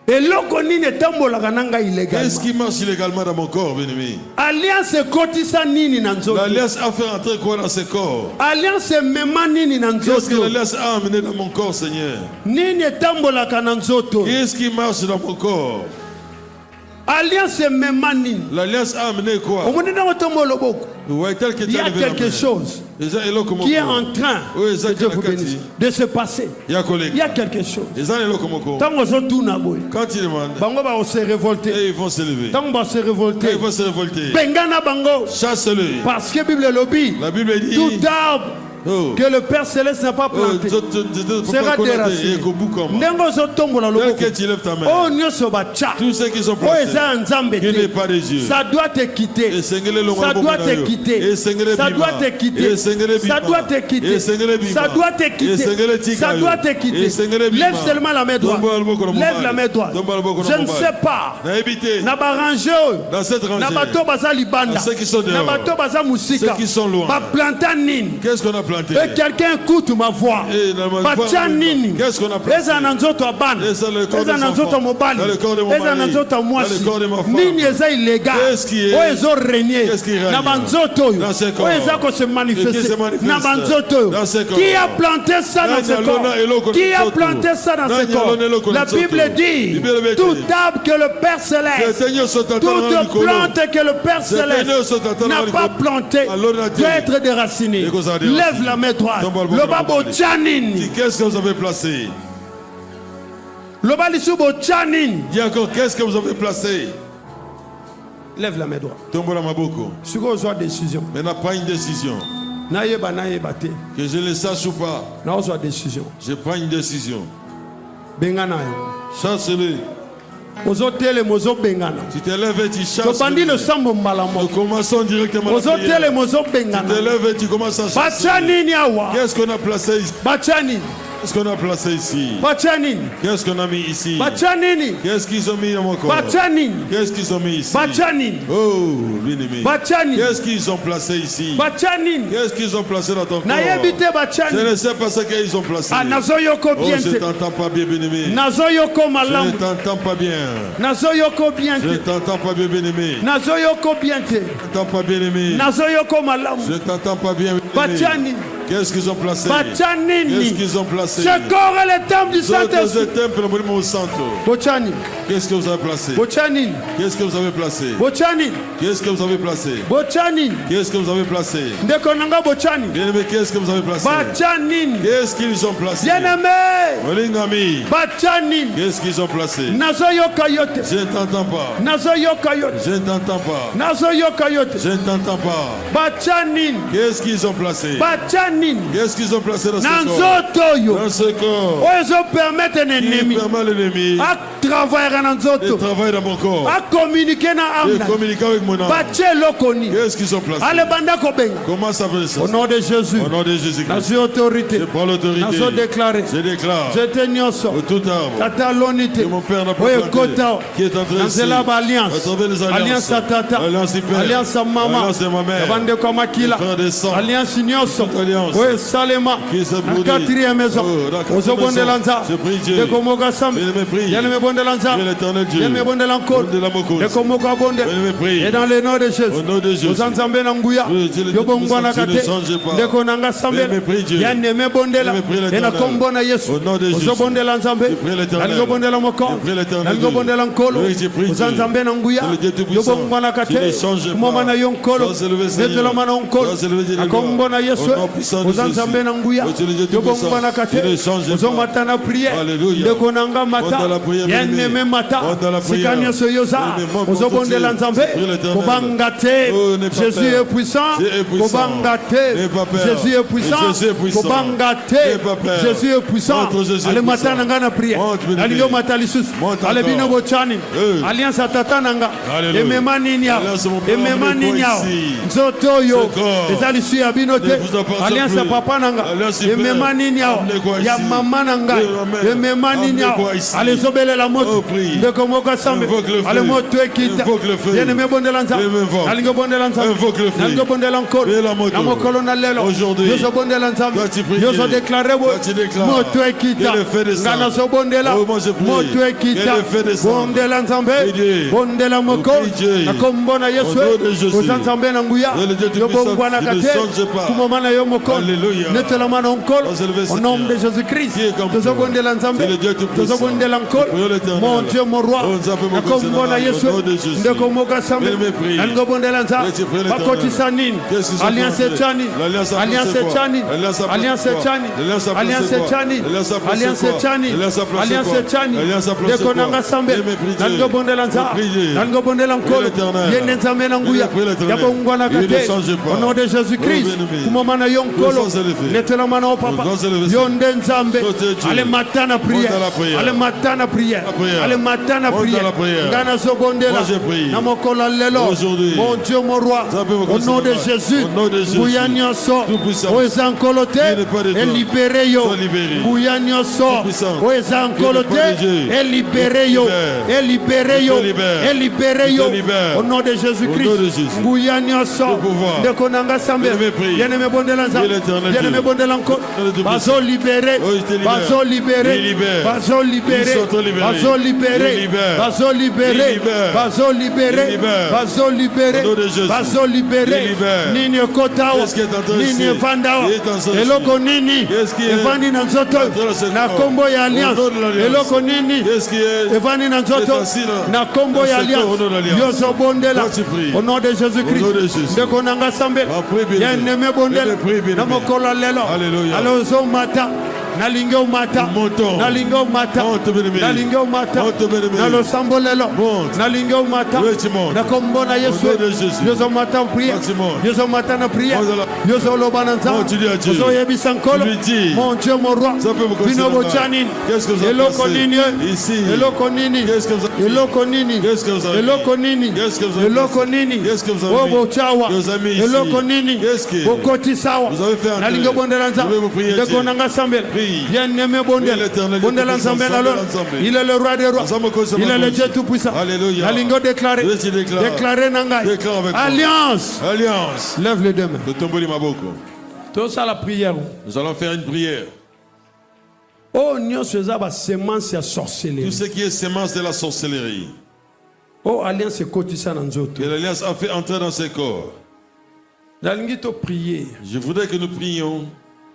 Qu'est-ce qui marche illégalement dans mon corps, bien-aimé? L'alliance a fait entrer quoi dans ce corps? Qu'est-ce que l'alliance a amené dans mon corps, Seigneur? Qu'est-ce qui marche dans mon corps? L'alliance a amené quoi? Il y a quelque chose qui est en train de se passer. Il y a quelque chose. Quand ils demandent, ils vont se lever. Ils vont se révolter. Chasse-le. Parce que la Bible dit tout arbre que le Père Céleste n'a pas planté sera déraciné. Tel que tu lèves ta main, tous ceux qui sont plantés, qui n'est pas de Dieu, ça doit te quitter. Ça doit te quitter. Ça doit te quitter. Ça doit te quitter. Ça doit te quitter. Ça doit te quitter. Lève seulement la main droite. Lève la main droite. Je ne sais pas. Dans cette rangée, ceux qui sont dehors, ceux qui sont loin, qu'est-ce qu'on a planté? Et quelqu'un écoute ma voix. Qu'est-ce qu'on a planté? Dans le corps de mon mari, dans le corps de ma femme. Qu'est-ce qui est? Qu'est-ce qui règne dans ce corps? Qui a planté ça dans ce corps? Qui a planté ça dans ce corps? La Bible dit tout arbre que le Père Céleste, toute plante que le Père Céleste n'a pas planté doit être déraciné. Lève la main droite. Le babo Tchanine. Qu'est-ce que vous avez placé? Le balisubo Tchanine. Dis encore, qu'est-ce que vous avez placé? Lève la main droite. Tombola maboko. Sur quoi décision? Mais n'a pas une décision. Que je le sache ou pas. Je prends une décision. Chasse-le. Tu te lèves et tu chasses. Nous commençons directement la prière. Tu te lèves et tu commences à chasser. Qu'est-ce qu'on a placé ici? Qu'est-ce qu'on a placé ici? Qu'est-ce qu'on a mis ici? Qu'est-ce qu'ils ont mis dans mon corps? Qu'est-ce qu'ils ont mis ici? Oh, bien-aimé. Qu'est-ce qu'ils ont placé ici? Qu'est-ce qu'ils ont placé dans ton corps? Je ne sais pas ce qu'ils ont placé. Oh, je t'entends pas bien, bien-aimé. Je t'entends pas bien. Je t'entends pas bien, bien-aimé. Je t'entends pas bien, bien-aimé. Je t'entends pas bien, bien-aimé. Qu'est-ce qu'ils ont placé? Qu'est-ce qu'ils ont placé? Ce corps est le temple du Saint-Esprit. Qu'est-ce que vous avez placé? Qu'est-ce que vous avez placé? Qu'est-ce que vous avez placé? Qu'est-ce que vous avez placé? Bien-aimé, qu'est-ce que vous avez placé? Qu'est-ce qu'ils ont placé? Bien-aimé, qu'est-ce qu'ils ont placé? Je ne t'entends pas. Je ne t'entends pas. Je ne t'entends pas. Qu'est-ce qu'ils ont placé? Qu'est-ce qu'ils ont placé dans ce corps? Dans ce corps. Qui permet l'ennemi de travailler dans mon corps. De communiquer avec mon âme. Qu'est-ce qu'ils ont placé? Comment ça veut ça? Au nom de Jésus. Au nom de Jésus. Je prends l'autorité. Je déclare. Tout arbre que mon Père n'a pas planté, qui est entré ici, à travers les alliances, alliance du Père, alliance de ma mère, frère des sangs, toute alliance qui s'est brûlée. Je prie Dieu, l'éternel Dieu, et dans le nom de Jésus, au nom de Jésus, tu ne changes pas. Je prie Dieu, au nom de Jésus, je prie l'éternel, je prie le Dieu tout-puissant, tu ne changes pas. Sois élevé Seigneur, sois élevé Dieu de gloire, au nom puissant de Jésus, tu le Dieu tout-puissant, tu ne changes pas. Alléluia. Monte à la prière, bien-aimé. Monte à la prière. Jésus est puissant. Jésus est puissant. Jésus est puissant. Ale matana ngana prière. Alio matalisus. Ale bino bochani. Alliance atatananga. Ememaninya. Ememaninya. Zotoyo. Ezali su ya binote. Alliance papa nanga. Ememaninya. Ya mama nanga. Ememaninya. Ale zobele la moto. De komoka sambe. Ale moto ekita. Yene mebonde lanza. Alingo bonde lanza. Alingo bonde lankolo. Namo kolona lelo. Aujourd'hui, Yoso bonde lanza. Yoso déclaré moto ekita. Ngana so bonde la. Moto ekita. Bonde lanza. Bonde la moko. Nakombona Yesu. Ozanzambe na nguya. Yobongwana kate. Kumomana yo moko. Netela mana onkolo. Au nom de Jésus-Christ. Yoso bonde lanza. Yoso bonde lankolo. Mon Dieu, mon roi. Nakombona Yesu. Ndeko moka sambe. Nango bonde lanza. Bakoti sanini. Alliance Chani. Alliance Chani. Alliance Chani. Alliance Chani. Alliance Chani. Alliance Chani. Ndeko nanga sambe. Nango bonde lanza. Nango bonde lankolo. Yene nzambe nanguya. Yabongwana kate. Au nom de Jésus-Christ. Kumomana yonkolo. Netela mana o papa. Yonde nzambe. Ale matana prière. Ale matana prière. Ale matana prière. Ngana zobondela. Namokola lelo. Mon Dieu, mon roi. Au nom de Jésus. Bouyanyoso. Oezankolote. Et libéré yo. Bouyanyoso. Oezankolote. Et libéré yo. Et libéré yo. Et libéré yo. Au nom de Jésus-Christ. Bouyanyoso. De konanga sambe. Yene me bondelanza. Yene me bondelanko. Bazo libéré. Bazo libéré. Bazo libéré. Bazo libéré. Bazo libéré. Bazo libéré. Bazo libéré. Bazo libéré. Nini kotawa. Nini vandawa. Eloko nini. Evani na nzoto. Na kombo ya alliance. Eloko nini. Evani na nzoto. Na kombo ya alliance. Yoso bondela. Au nom de Jésus-Christ. De konanga sambe. Yene me bondela. Na mokola lelo. Alozo mata. Nalingo mata. Nalingo mata. Nalingo mata. Nalo sambolelo. Nalingo mata. Nakombona Yesu. Yoso mata prière. Yoso mata na prière. Yoso lobananza. Yoso yebisankolo. Mon Dieu, mon roi. Binobo chanin. Eloko nini. Eloko nini. Eloko nini. Eloko nini. Eloko nini. Obo chawa. Eloko nini. Bokoti sawa. Nalingo bondelanza. Deko nanga sambel. Bien-aimé Bondel ensemble alors. Il est le roi des rois. Il est le Dieu tout-puissant. Alléluia. Alingo déclaré. Déclaré Nangai. Alliance. Alliance. Lève les deux mains. Tout ça la prière. Nous allons faire une prière. Oh, nous faisons semence à sorcellerie. Tout ce qui est semence de la sorcellerie. Oh, alliance est cotissée dans nos autres. Et l'alliance a fait entrer dans ses corps. Je voudrais que nous prions.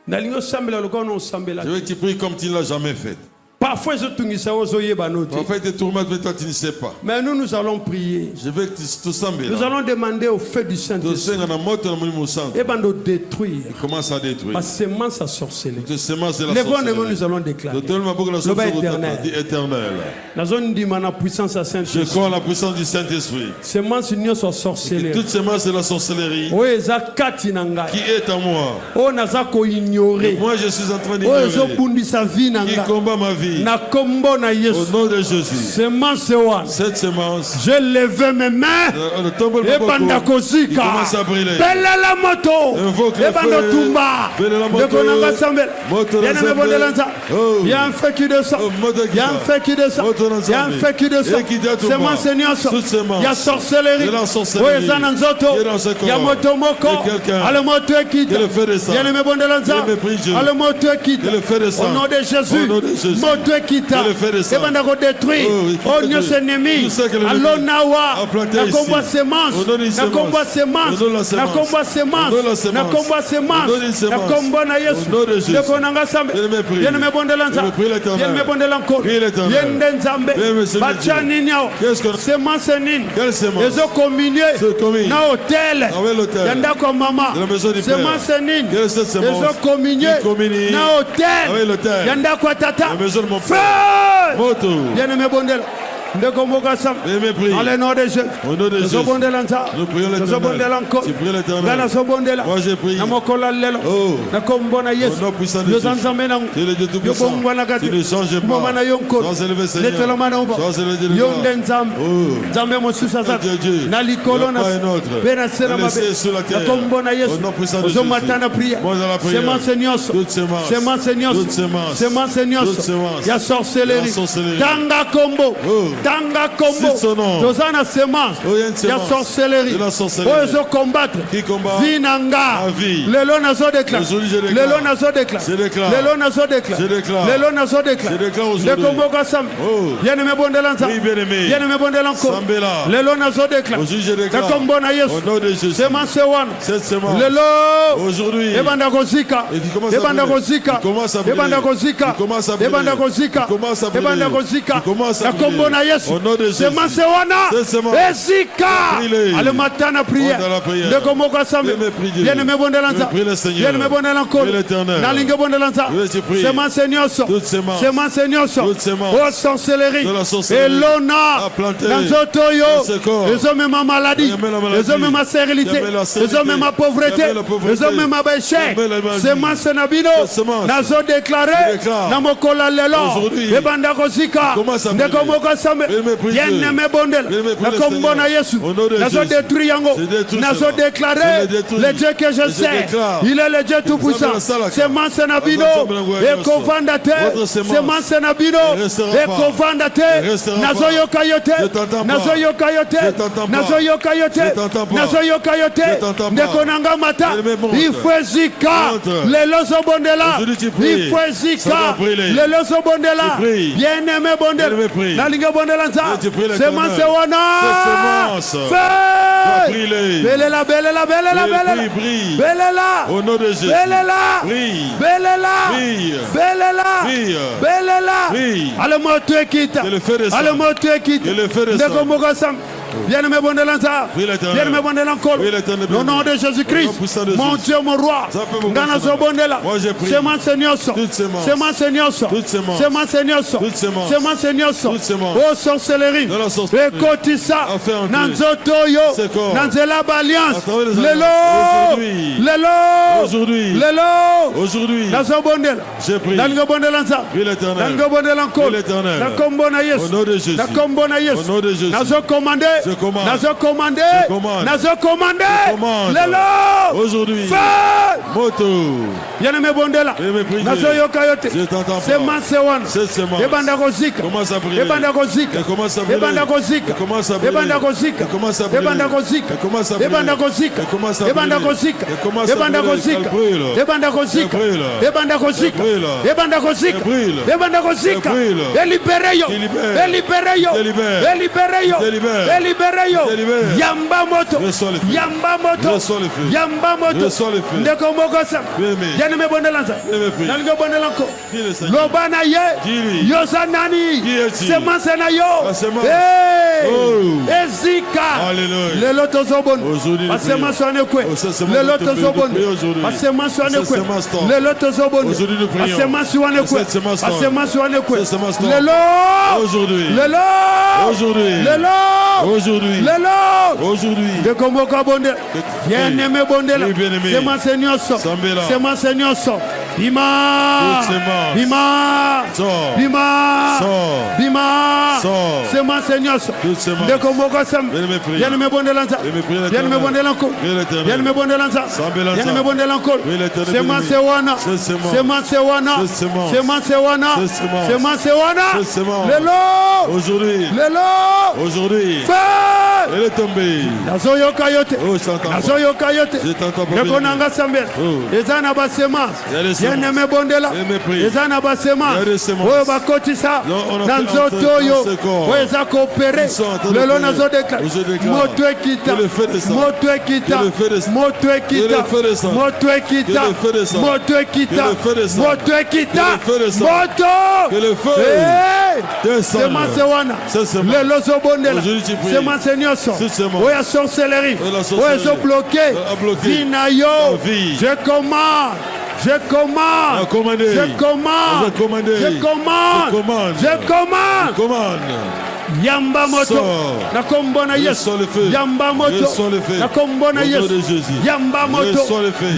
Je veux que tu pries comme tu ne l'as jamais fait. Parfois, Parfois, il te tourmente, mais toi, tu ne sais pas. Mais nous allons prier. Je veux que tu sembles. Nous allons demander au feu du Saint-Esprit. Et nous détruire. Il commence à détruire. Ma sémence à sorcellerie. Lèvons nous allons déclarer. Le bas éternel. Je crois en la puissance du Saint-Esprit. Sémence union sur sorcellerie. Toute sémence de la sorcellerie qui est en moi. Et moi, je suis en train d'ignorer. Qui combat ma vie. Au nom de Jésus. Cette sémence. Je lève mes mains. Et il commence à brûler. Invoque le feu. Il y a un feu qui descend. Il y a un feu qui descend. Il y a un feu qui descend. Sémence il y a sorcellerie. Il y a motomoko. Le moto est quitté. Il y a le mébon de l'anza. Le moto est quitté. Au nom de Jésus. Moto est quitté. Et ben d'accord détruit. Oh Dieu ennemi. Allons nawa. Na combat sémence. Na combat sémence. Na combat sémence. Na combat sémence. Na combat na Yesu. Le konanga sambe. Bien me bon de l'anza. Bien me bon de l'encore. Bien d'enzambe. Bachani niao. Sémence nini. Ezo communier. Na hôtel. Yanda ko mama. Sémence nini. Ezo communier. Na hôtel. Yanda ko tata. Feu. Bien me bon de l'anza. Dans le nom de Jésus. Nous prions l'Éternel. Tu pries l'Éternel. Moi j'ai prié. Au nom puissant de Jésus. Tu es le Dieu tout-puissant. Tu ne changes pas. Sois élevé Seigneur. Sois élevé Dieu. Dieu. Il n'y a pas un autre. Laissez sur la terre. Au nom puissant de Jésus. Moi dans la prière. Toute sémence. Il y a sorcellerie. Tanga combo. Tanga combo. Dosana sémence. Il y a sorcellerie. Oh, ils ont combattre. Vinanga. Le long nazo déclare. Le long nazo déclare. Le long nazo déclare. Le long nazo déclare. Le combo Gassam. Bien aimé bon de l'anza. Bien aimé bon de l'encore. Le long nazo déclare. Le combo na Yesu. Sémence one. Le long. Aujourd'hui. Ebanda Gozika. Ebanda Gozika. Ebanda Gozika. Ebanda Gozika. Ebanda Gozika. La combo na Yesu. Semence wana. Ezika. Ale matana prière. Le combo Gassam. Bien aimé bon de l'anza. Bien aimé bon de l'encore. Na lingue bon de l'anza. Semence nyoso. Semence nyoso. Oh sorcellerie. Et l'ona. Dans otoyo. Les hommes ma maladie. Les hommes ma stérilité. Les hommes ma pauvreté. Les hommes ma péché. Semence nabino. Nazo déclaré. Namokola lelo. Ebanda Gozika. De combo Gassam. Bien aimé bondel. La combo na Yesu. Nazo détruit yango. Nazo déclaré. Le Dieu que je sais. Il est le Dieu tout puissant. Semence nabino. Et covandate. Semence nabino. Et covandate. Nazo yokayote. Nazo yokayote. Nazo yokayote. Nazo yokayote. De konanga mata. Il faut zika. Le lozo bondela. Il faut zika. Le lozo bondela. Bien aimé bondel. La ligue bondela. Semence wana. Feu. Belela, belela, belela, belela. Belela. Au nom de Jésus. Belela. Belela. Belela. Belela. Ale moto quitte. Ale moto quitte. De combo Gassam. Bien aimé bon de l'anza. Bien aimé bon de l'encore. Au nom de Jésus-Christ. Mon Dieu, mon roi. Gana so bondela. Semence nyoso. Semence nyoso. Semence nyoso. Semence nyoso. Oh sorcellerie. Ekotisa. Nanzoto yo. Nanzela balliance. Lelo. Lelo. Aujourd'hui. Lelo. Aujourd'hui. Nazo bondela. J'ai prié. Nango bondela nza. Nango bondela encore. Na combo na Yesu. Au nom de Jésus. Na combo na Yesu. Au nom de Jésus. Nazo commandé. Nazo commandé. Nazo commandé. Lelo. Aujourd'hui. Feu. Moto. Bien aimé bondela. Nazo yokayote. Semence one. Ebanda Gozika. Ebanda Gozika. Ebanda Gozika. Ebanda Gozika. Ebanda Gozika. Ebanda Gozika. Ebanda Gozika. Ebanda Gozika. Ebanda Gozika. Ebanda Gozika. Ebanda Gozika. Ebanda Gozika. Libérez yo. Libérez yo. Libérez yo. libéré yo. Yamba moto. Yamba moto. Yamba moto. Ndeko mokosa. Yane me bondelanza. Nalgo bondelanko. Lobana ye. Yosa nani. Semence na yo. Ezika. Le loto zobon. Semence ane kwe. Le loto zobon. Semence ane kwe. Le loto zobon. Semence ane kwe. Semence ane kwe. Le lo. Aujourd'hui. Le lo. Aujourd'hui. Le lo. Aujourd'hui. Le lo. Aujourd'hui. De Komboka bonde. Bien aimé bonde là. Semence nyoso. Semence nyoso. Bima. Bima. Bima. Bima. Semence nyoso. De Komboka sam. Bien aimé bonde là. Bien aimé bonde là. Bien aimé bonde là. Bien aimé bonde là. Semence wana. Semence wana. Semence wana. Semence wana. Le lo. Aujourd'hui. Le lo. Aujourd'hui. Feu. Elle est tombée. Nazo yo kayote. Oh, je t'entends. Nazo yo kayote. Je t'entends pas. Deko nanga sambel. Ezana ba semence. Yene me bondela. Ezana ba semence. Oyo ba kotisa. Nanzo toyo. Oyo za coopérer. Lelo nazo déclare. Moto ekita. Moto ekita. Moto ekita. Moto ekita. Moto ekita. Moto ekita. Moto. Que le feu descende. Semence wana. Lelo zo bondela. Semence nyoso. Oya sorcellerie. Oya zo bloqué. Vinayo. Je commande. Je commande. Je commande. Je commande. Je commande. Yamba moto na kombona Yesu. Yamba moto na kombona Yesu. Yamba moto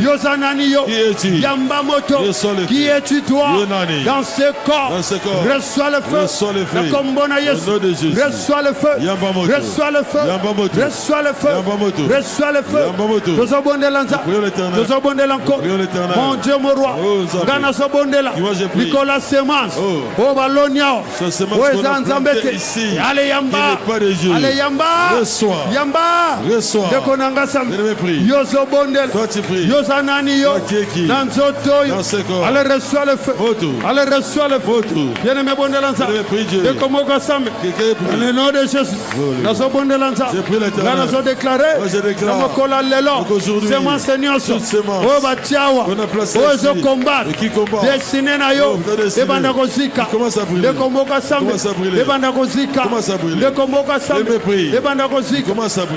Yosanani yo. Yamba moto qui es-tu toi dans ce corps? Reçois le feu na kombona Yesu. Reçois le feu. Reçois le feu. Reçois le feu. Reçois le feu. Tozobonde lanza. Tozobonde lanko. Mon Dieu mon roi. Gana sobondela. Nicolas Semence. O balonia. O zanzambete. Allez Yamba, allez Yamba, reçois, Yamba, reçois, de Konanga Sam, Yoso Bondel, Yosanani Yo, Nanzoto, allez reçois le feu, allez reçois le feu, bien aimé Bondelanza, de Komoga Sam, le nom de Jésus, Nazo Bondelanza, Nazo déclaré, Namokola Lelo, c'est mon Seigneur, O Batiawa, Ozo combat, destiné na yo, de Bandagozika, de Komoga Sam, de Bandagozika. Le Komboka Sam, le Bandagozika,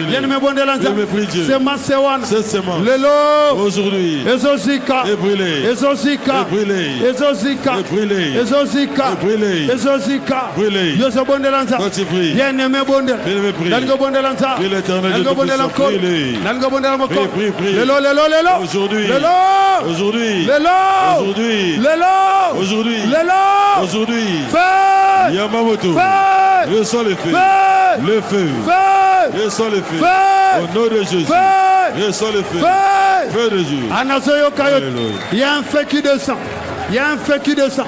bien me bondelanza, c'est ma sewana, le lo, aujourd'hui, Ezozika, Ezozika, Ezozika, Ezozika, Ezozika, Yoso bondelanza, bien me bondel, Nalgo bondelanza, Nalgo bondelanko, Nalgo bondelanko, le lo, aujourd'hui, le lo, aujourd'hui, le lo, aujourd'hui, le lo, aujourd'hui, le lo, aujourd'hui, feu, Yamamoto, reçois le feu, le feu, reçois le feu, au nom de Jésus, reçois le feu, feu de Dieu. Anazoyo Kayot, il y a un feu qui descend. Il y a un feu qui descend.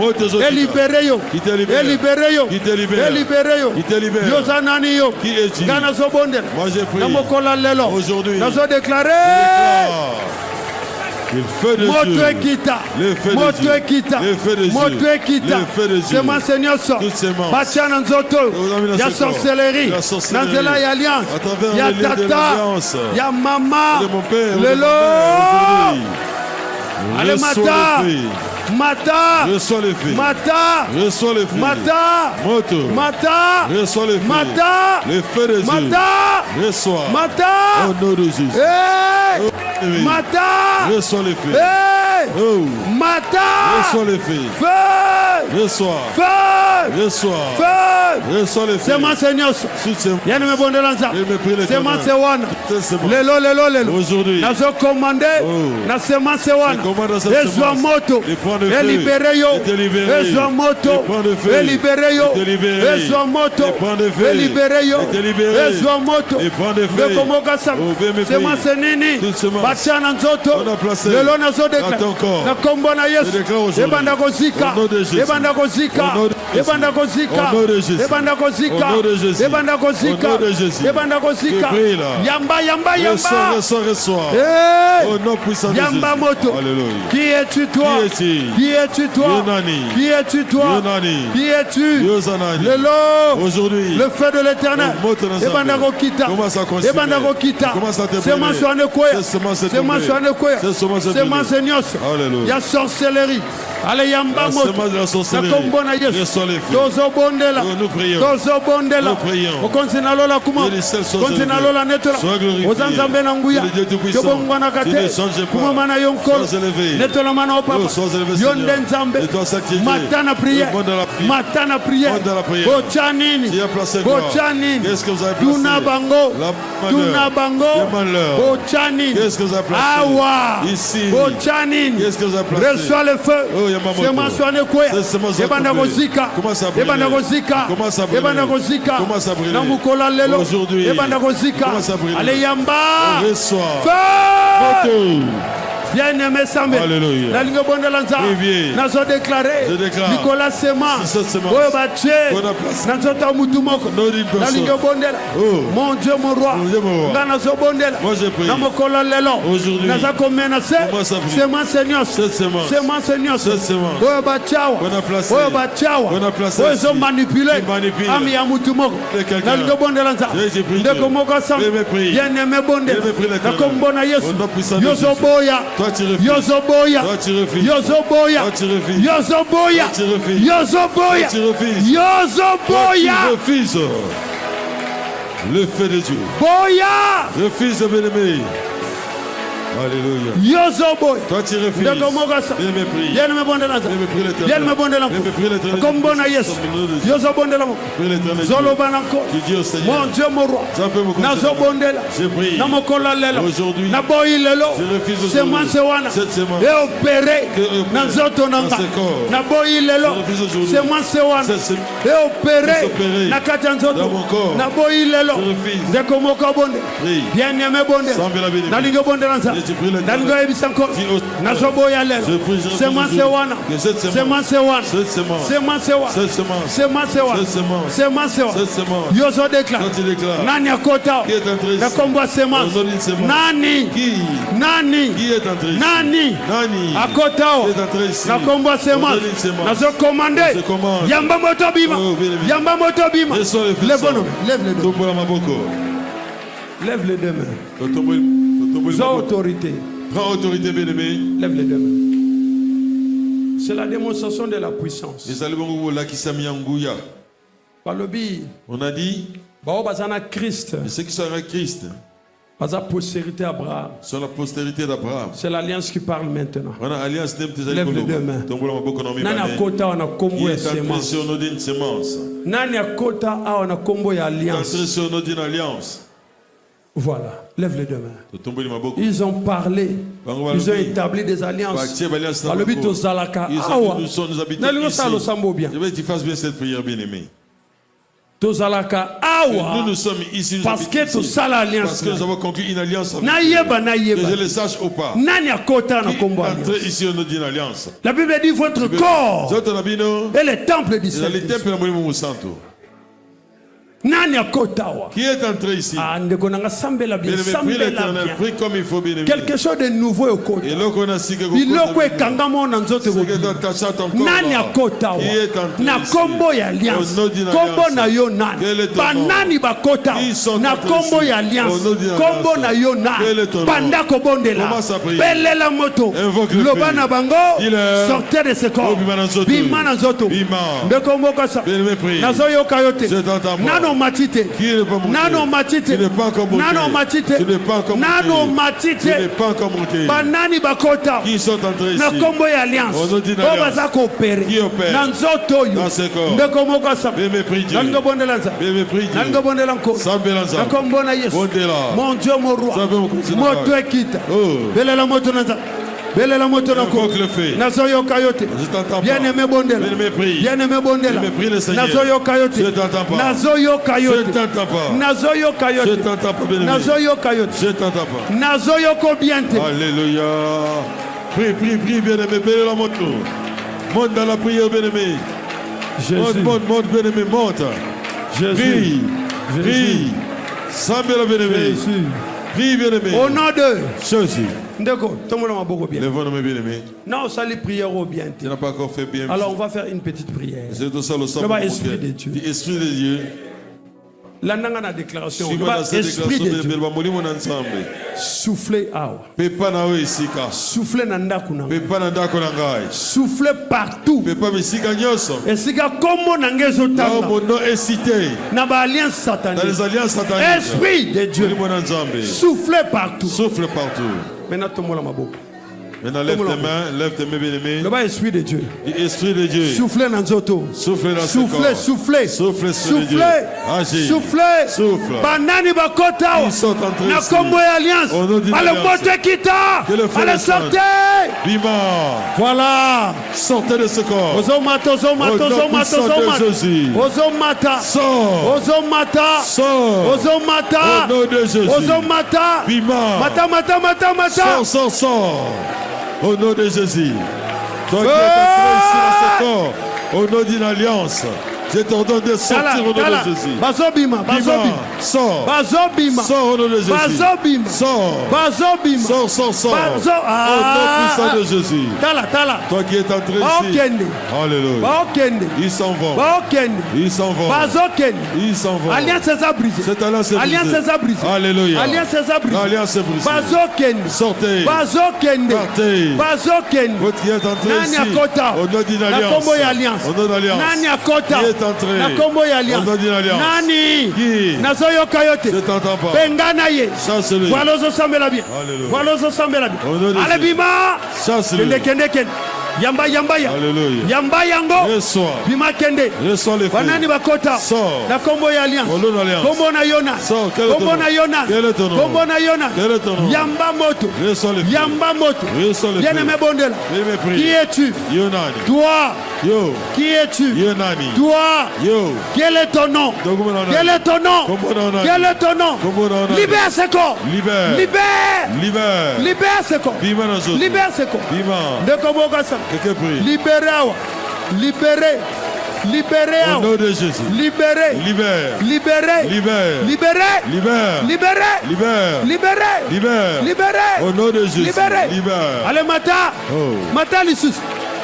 Et libéré yo. Qui te libère. Et libéré yo. Qui te libère. Et libéré yo. Qui te libère. Yosanani yo. Qui est-il? Ganazo bondel. Moi j'ai prié. Namokola lelo. Aujourd'hui. Nazo déclaré. Le feu de Moto Dieu. Ekita. Le feu de Moto Dieu. Ekita. Le feu de Dieu. Moto Ekita. Le feu de Dieu. C'est mon Seigneur so. Toutes ces morts. Bachana Nzoto. Il y a sorcellerie. Nanzela y alliance. Il y a tata. Il y a maman. Lelo. Allez Mata. Mata, reçois le feu. Mata, reçois le feu. Mata, Moto, Mata, reçois le feu. Mata, le feu de Dieu. Mata, reçois. Mata, au nom de Jésus. Hey, oh, Mata, reçois le feu. Hey, oh, Mata, reçois le feu. Feu, reçois. Feu, reçois. Feu, reçois le feu. C'est mon Seigneur. Yann me bondelanza. C'est mon Seigneur. Lelo. Aujourd'hui. Nazo commandé. Na sema sewana. Ezwa moto. Et libéré yo. Ezwa moto. Et libéré yo. Ezwa moto. Et libéré yo. Ezwa moto. De Komoka Sam. Sema senini. Bachana Nzoto. Lelo nazo déclare. Na kombo na Yesu. Ebanda kozika. Ebanda kozika. Ebanda kozika. Ebanda kozika. Au nom de Jésus. Ebanda kozika. Au nom de Jésus. Ebanda kozika. Yamba, yamba. Reçois. Au nom puissant de Jésus. Yamba moto. Alléluia. Qui es-tu toi? Qui es-tu toi? Qui es-tu toi? Qui es-tu? Aujourd'hui, le feu de l'Éternel. Ebanda kokita. Ebanda kokita. Semence wane koya. Semence wane koya. Semence nyonso. Ya sorcellerie. Ale yamba moto. Nakombona Yesu. Tozo bondela. Okonzina lola kuma. Konzina lola netola. Ozanzambe na nguya. Yobongwana kate. Kuma mana yonkolo. Netola mana opapa. Yonde nzambe. Matana prière. Matana prière. Bochanini. Bochanini. Tuna bango. Tuna bango. Bochanini. Awa. Bochanini. Reçois le feu. Semence wane koya. Ebanda kozika. Ebanda kozika. Ebanda kozika. Na mukola lelo. Ebanda kozika. Ale yamba. Feu. Bien-aimé Sambe, la ligne bonne de l'Anza, nazo déclaré, Nicolas Sema, Oebache, nazo tamutumoko, la ligne bonne, mon Dieu, mon roi, nazo bonne, namokola lelo, nazo menacé, Sema Seigneur, Sema Seigneur, Oebachawa, Oezo manipulé, Ami Amutumoko, la ligne bonne de l'Anza, de Komoko Sam, bien-aimé bonne, la Kombona Yesu, Yozo Boya. Yozoboya, Yozoboya, Yozoboya, Yozoboya, Yozoboya. Refuse le feu de Dieu. Boya. Refuse de bien-aimé. Alléluia. Yozoboya. Toi tu refuses. Bien mépris. Bien me bonde là. Bien me bonde là. Comme bon Yes. Yozobonde là. Zolo banako. Mon Dieu mon roi. Nazo bonde là. Je prie. Namokola lelo. Aujourd'hui. Na boyi lelo. Je refuse aujourd'hui. Cette semence. Et opéré. Nazoto nanga. Na boyi lelo. Semence wana. Et opéré. Na katanzoto. Na boyi lelo. De komoko bonde. Bien aimé bonde. Na lingo bonde là. Nango ebisanko nazoboya lelo semence wana semence wana semence wana semence wana yozo déclare nani akota na kombo semence nani akota na kombo semence nazo commander yamba moto bima lève les deux mains. Sans autorité. Prends autorité, bien-aimé. Lève les deux mains. C'est la démonstration de la puissance. Par le biais. On a dit. Christ. Ceux qui sont avec Christ. Par la postérité d'Abraham. Sur la postérité d'Abraham. C'est l'alliance qui parle maintenant. On a alliance. Lève les deux mains. Nani akota on a combo ya semence. Nani akota on a combo ya alliance. Voilà, lève les deux mains. Ils ont parlé, ils ont établi des alliances. Par le but aux Zalaka, je vais que tu fasses bien cette prière, bien-aimé. Nous sommes ici, parce que tout ça l'alliance. Parce que nous avons conclu une alliance avec Dieu. Que je le sache ou pas. Qui ici au nom d'une alliance. La Bible dit votre corps est le temple du Seigneur. Qui est entré ici? Prie comme il faut, bien. Quelque chose de nouveau au côté. Et là qu'on a si que Nani akota na kombo ya alliance kombo na yo nani banani bakota na kombo ya alliance kombo na yo nani banda kobondela belela moto loba na bango sortez de ce corps bima na nzoto ndeko moko sa nazo yoka yote nano matite nano matite nano matite nano matite banani bakota na kombo ya alliance o baza ko opérer na nzoto yo ndeko moko sa nango bondela nza nango bondela nko na kombo na Yesu mon Dieu mon roi moto ekita belela moto na nza belela moto na ko nazo yoka yote bien aimé bondela bien aimé bondela nazo yoka yote nazo yoka yote nazo yoka yote nazo yoka yote je t'entends pas nazo yoko biente. Alléluia. Prie, bien aimé, bénis la moto. Monte dans la prière, bien aimé. Jésus. Monte, bien aimé, monte. Prie. Prie. Sambela bien-aimé. Prie, bien-aimé. Au nom de Jésus. D'accord, tout le monde m'a beaucoup bien. Lève-nous, mes bien-aimés. Non, ça les prières au bien. Tu n'as pas encore fait bien. Alors on va faire une petite prière. C'est tout ça le sang. Esprit de Dieu. Esprit de Dieu. La nana déclaration. Esprit de Dieu. Soufflez awa. Soufflez Soufflez partout. Et si comme nangezo tanga. Na ba alliance satanique. Esprit de Dieu. Soufflez partout. Soufflez partout. Maintenant tout le monde a beaucoup. Maintenant lève tes mains bien-aimés. Le bas esprit de Dieu. Esprit de Dieu. Soufflez dans Zoto. Soufflez dans soufflez, soufflez. Soufflez, soufflez. Soufflez. Souffle. Banani bakota. Ils sont entrés na Combo Alliance. Allez monter kita. Allez sortez. Bima. Voilà. Sortez de ce corps. Ozomata, ozomata, ozomata, ozomata. Ozomata. Sors. Ozomata. Sors. Ozomata. Au nom de Jésus. Ozomata. Bima. Mata, mata, mata, mata. Sors. Au nom de Jésus. Toi qui es entré ici dans ce corps, au nom d'une alliance, je t'ordonne de sortir au nom de Jésus. Bazobima, bazobima. Sors. Bazobima. Sors au nom de Jésus. Bazobima. Sors. Bazobima. Sors. Au nom puissant de Jésus. Tala. Toi qui es entré ici. Alléluia. Ils s'en vont. Ils s'en vont. Ils s'en vont. Alliance est brisée. Cette alliance est brisée. Alliance est brisée. Alléluia. Alliance est brisée. L'alliance est brisée. Bazokende. Sortez. Bazokende. Partez. Bazokende. Votre qui est entré ici. Nani akota. Au nom d'une alliance. Na Combo Alliance. Au nom d'alliance. Nani akota. Qui est entré. Na Combo Alliance. Au nom d'une alliance. Nani. Qui. Nazoyoka yote. Je t'entends pas. Bengana ye. Chasse-le. Voilà aux sambela bien. Alléluia. Voilà aux sambela bien. Au nom de Allez Jésus. bima. Chasse-le. Kende. Yamba. Alléluia. Yamba yango. Reçois. Bima kende. Reçois les frères. Banani bakota. Sors. Na Combo Alliance. Au nom d'alliance. Combo na Yona. Sors. Quel est ton nom? Combo na Yona. Quel est ton nom? Combo na Yona. Quel est ton nom? Yamba moto. Reçois les frères. Yamba moto. Reçois les frères. Bien-aimé Bondela. Bien-aimé prie. Qui es-tu? Yonani. Toi. Yo. Qui es-tu? Yonani. Toi. Yo. Quel est ton nom? Quel est ton nom? Quel est ton nom? Libère ce corps. Libère. Libère. Libère ce corps. Bima dans autres. Libère ce corps. Bima. De Combo Gassa. Quelqu'un prie. Libérez. Libérez. Au nom de Jésus. Libérez. Libère. Libérez. Libère. Libérez. Libère. Libérez. Libère. Libérez. Libère. Libérez. Au nom de Jésus. Libérez. Libère. Allez, Mata. Oh. Mata, l'Issus.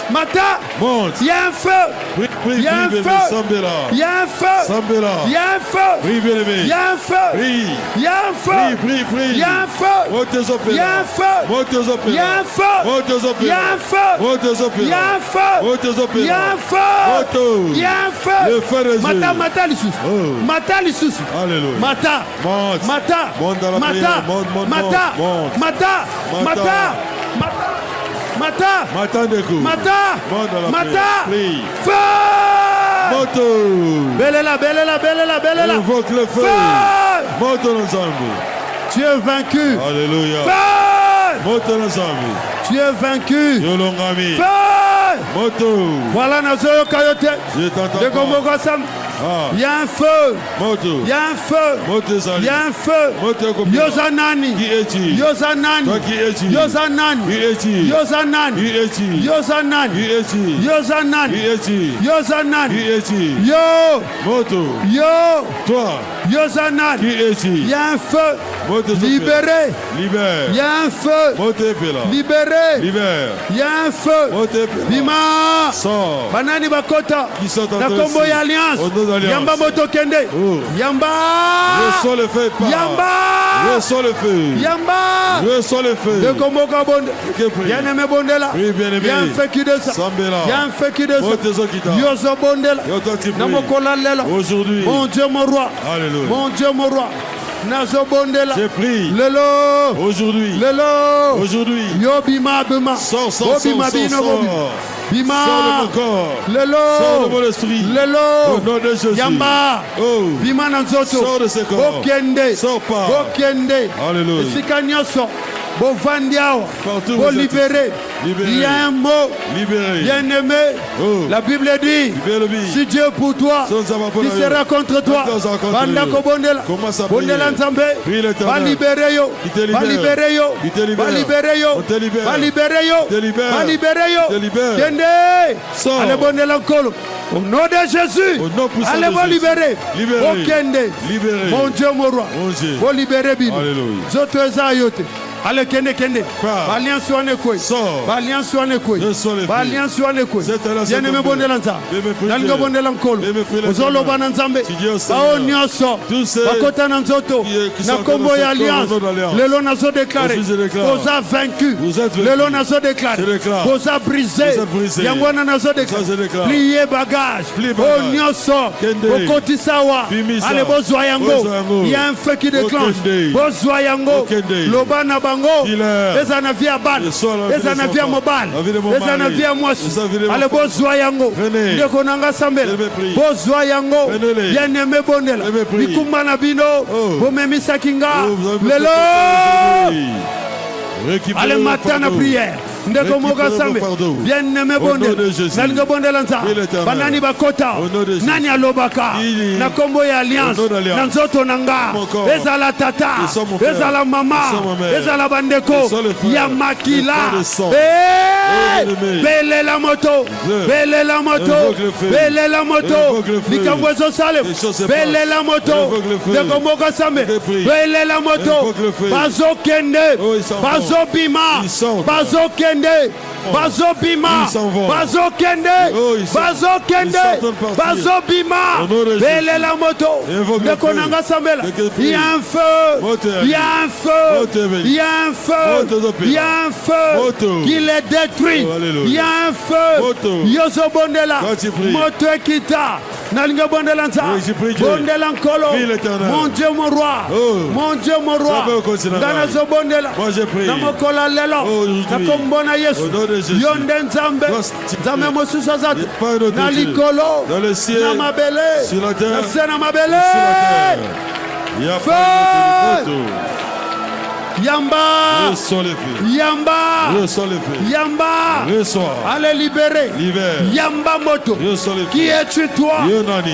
Mata. Monte. Il y a un feu. Prie, Il y a un bébé. feu. Sambela. Il y a un feu. Sambela. Il y a un feu. Prie, bien-aimé. Il y a un feu. Prie. Il y a un feu. Prie. Il y a un feu. Monte tes opéras. Il y a un feu. Monte tes opéras. Il y a un feu. Monte tes opéras. Il y a un feu. Monte tes opéras. Il y a un feu. Monte tes opéras. Il y a un feu. Monte. Il y a un feu. Le feu de Dieu. Mata l'Issus. Oh. Mata l'Issus. Alléluia. Mata. Monte. Mata. Monte dans la Mata. prière. Monte. Mata. Monte. Mata. Mata. Mata Ndeko. Mata. Monte dans la Mata. prière. Prie. Feu. Moto. Belela. Invoque le feu. Feu. Monte ensemble. Tu es vaincu. Alléluia. Feu. Monte ensemble. Tu es vaincu. Yolongami. Feu. Moto. Voilà Nazoyo Kayote. Je t'entends. De Combo Gassam. Ah. Il y a un feu. Moto. Il y a un feu. Moto Zali. Il y a un feu. Moto Kopi. Yozanani. Qui es-tu? Yozanani. Toi qui es-tu? Yozanani. Qui es-tu? Yozanani. Qui es-tu? Yozanani. Qui es-tu? Yozanani. Qui es-tu? Yozanani. Qui es-tu? Yo. Moto. Yo. Toi. Yozanani. Qui es-tu? Il y a un feu. Moto Libéré. Libère. Il y a un feu. Moto Pela. Libéré. Libère. Il y a un feu. Moto Pela. Bima. Sors. Banani Bakota. Qui sont en La train Combo ici. Alliance. Au nom d'Alliance. Yamba Moto Kende. Oh. Yamba. Reçois le feu. Yamba. Reçois le feu. Yamba. Reçois le feu. De Combo Kabonde. Que prie. Bien-aimé Bondela. Oui, bien-aimé. Il y a un feu qui descend. Sambela. Il y a un feu qui descend. Moto Zokita. Yozo Bondela. Yo toi tu pries. Namokola Lela. Aujourd'hui. Mon Dieu, mon roi. Alléluia. Mon Dieu, mon roi. Nazo Bondela. Je prie. Lelo. Aujourd'hui. Lelo. Aujourd'hui. Yo bima bima. Sors. Bima bino bobi. Bima. Sors de mon corps. Lelo. Sors de mon esprit. Lelo. Au nom de Jésus. Yamba. Oh. Bima nanzoto. Sors de ce corps. Okende. Sors pas. Okende. Alléluia. Esika nyonso. Bovandi awa. Partout où Bo vous êtes. libéré. Il y a un mot. Bien aimé. La Bible dit, si Dieu est pour toi, qui sera contre toi? Bandako Bondela. Bondela Nzambe. Va libérer yo. Va libérer yo. Va libérer yo. Va libérer yo. Va libérer yo. Kende. Allez Bondela Nkolo. Au nom de Jésus. Allez vous libérer. Au Kende. Mon Dieu, mon roi. Vous libérer Bino. Zoto Ezayote. Allez, kende. Alliance wane koi. Alliance wane koi. Alliance wane koi. Bien aimé Bondela Nzambe. Nalga Bondela Nkolo. Ozolo bana Nzambe. Bao nyonso. Bakota na nzoto. Na kombo ya alliance. Lelo nazo déclaré. Oza vaincu. Lelo nazo déclaré. Oza brisé. Yangwana nazo déclaré. Plié bagage. O nyonso. Bokoti sawa. Allez bozwa yango. Il y a un feu qui déclenche. Bozwa yango. Lobana bango. Eza na via ban. Eza na via mobile. Eza na via mwasi. Ale bozwa yango. Ndeko nanga sambela. Bozwa yango. Bien aimé Bondela. Bikumba na bino. Bomemisa kinga. Lelo. Allez matin na prière. Ndeko moga sambe. Bien aimé Bondela. Nalga Bondela nza. Banani bakota. Nani alobaka. Na kombo ya alliance. Na nzoto nanga. Eza la tata. Eza la mama. Eza la bandeko. Ya makila. Bele la moto. Bele la moto. Bele la moto. Nikambwezo salem. Bele la moto. Ndeko moga sambe. Bele la moto. Bazo kende. Bazo bima. Bazo kende. Bazo bima, bazo kende, bazo kende, bazo bima, belle la moto, de Konanga Sambela. Il y a un feu, il y a un feu, il y a un feu, il y a un feu qui les détruit. Il y a un feu, Yoso Bondela, moto Kita, Nalinga Bondela Nza, Bondela Nkolo, mon Dieu mon roi, mon Dieu mon roi, Danazo Bondela, Namokola Lelo, Nakombona Yesu. Yonde Nzambe, Nzambe mosusa zate, na likolo, na mabele, na sena mabele, feu, Yamba, Yamba, Yamba, allez libérer, Yamba moto, qui es-tu toi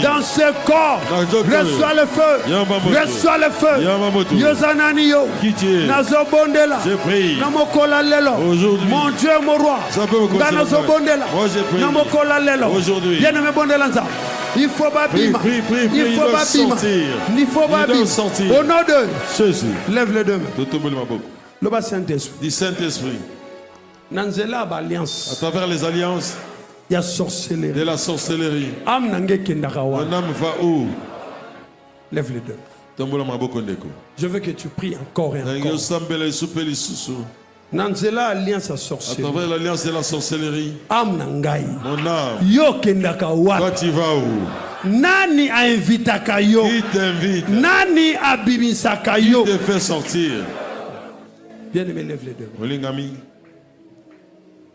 dans ce corps? Reçois le feu, reçois le feu, Yozanani yo, Nazo Bondela, Namokola Lelo, mon Dieu mon roi, Nazo Bondela, Namokola Lelo, bien-aimé Bondela Nza. Il faut babima, il faut babima, il faut babima. Au nom de Jésus, lève les deux mains. Le bas Saint-Esprit. Saint-Esprit. Nanzela alliance. À travers les alliances. Il y a sorcellerie. De la sorcellerie. Am nange kendakawa. Mon âme va où? Lève les deux. Je veux que tu pries encore et encore. Nanzela alliance à sorcellerie. À travers l'alliance de la sorcellerie. Am nangai. Mon âme. Yo kendakawa. Toi tu vas où? Nani a invitaka yo? Qui t'invite? Nani a bimisaka yo? Qui te fait sortir? Bien aimé, lève les deux. Olingami.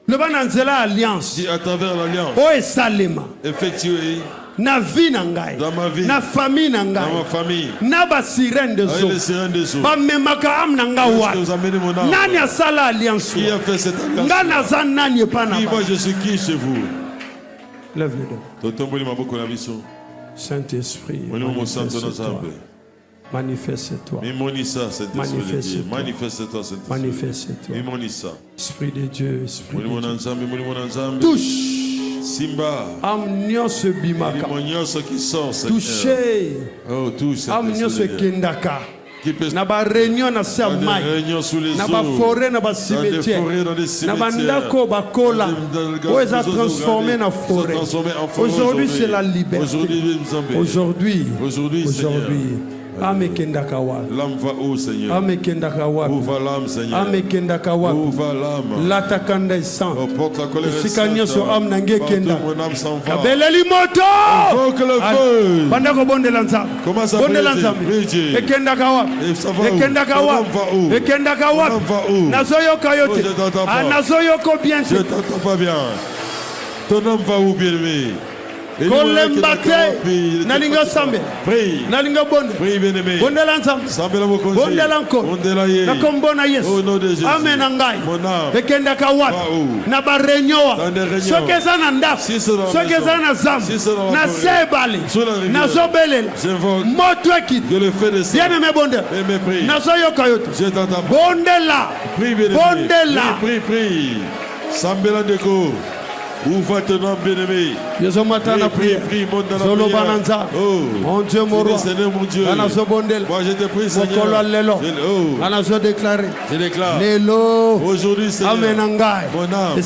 Le Bananzela alliance. Si à travers l'alliance. Oh Salema. Effectué. Na vie nangai. Dans ma vie. Na famille nangai. Dans ma famille. Na ba sirène de zo. Les sirènes de zo. Ba memaka am nanga wa. Nani a sala alliance? Qui a fait cette alliance? Ngana zan nani pana. Qui va je suis qui chez vous? Lève les deux. Saint-Esprit. Manifeste-toi. Manifeste-toi. Manifeste-toi. Manifeste-toi. Esprit de Dieu. Esprit de Dieu. Touche. Simba. Amnion se bimaka. Touché. Oh, touche. Amnion se kendaka. Na ba réunion na samai. Na ba forêt na ba cimetière. Na ba ndako ba kola. Où est transformé na forêt. Aujourd'hui c'est la liberté. Aujourd'hui. Amekendakawa. L'âme va où, Seigneur? Amekendakawa. Où va l'âme, Seigneur? Amekendakawa. Où va l'âme? L'attaquant est sang. Porte la colère est Sikanyo so am nange kenda. Mon âme s'en va. Beleli moto. Invoque le feu. Bandako bondela nza. Commence à bondela nza. Ekendakawa. Ekendakawa. Ekendakawa. Nazoyoka yote. Nazoyoko bien. Je t'entends pas bien. Ton âme va où, bien-aimé? Kolembate nalinga sambe nalinga bonde bondela nzambe bondela nkono na kombona Yesu amen ngai ekenda ka wapi na barenyoa soki eza na ndako soki eza na zambe na sebale nazobelela moto ekiti bien aimé bondela nazoyoka yo te bondela prie sambela ndeko ouvre ton nom bien-aimé. Prie, monte dans la prière. Oh, mon Dieu, mon roi. Seigneur, mon Dieu. Moi, je te prie, Seigneur. Je déclare. Aujourd'hui, Seigneur. Amen. Mon âme.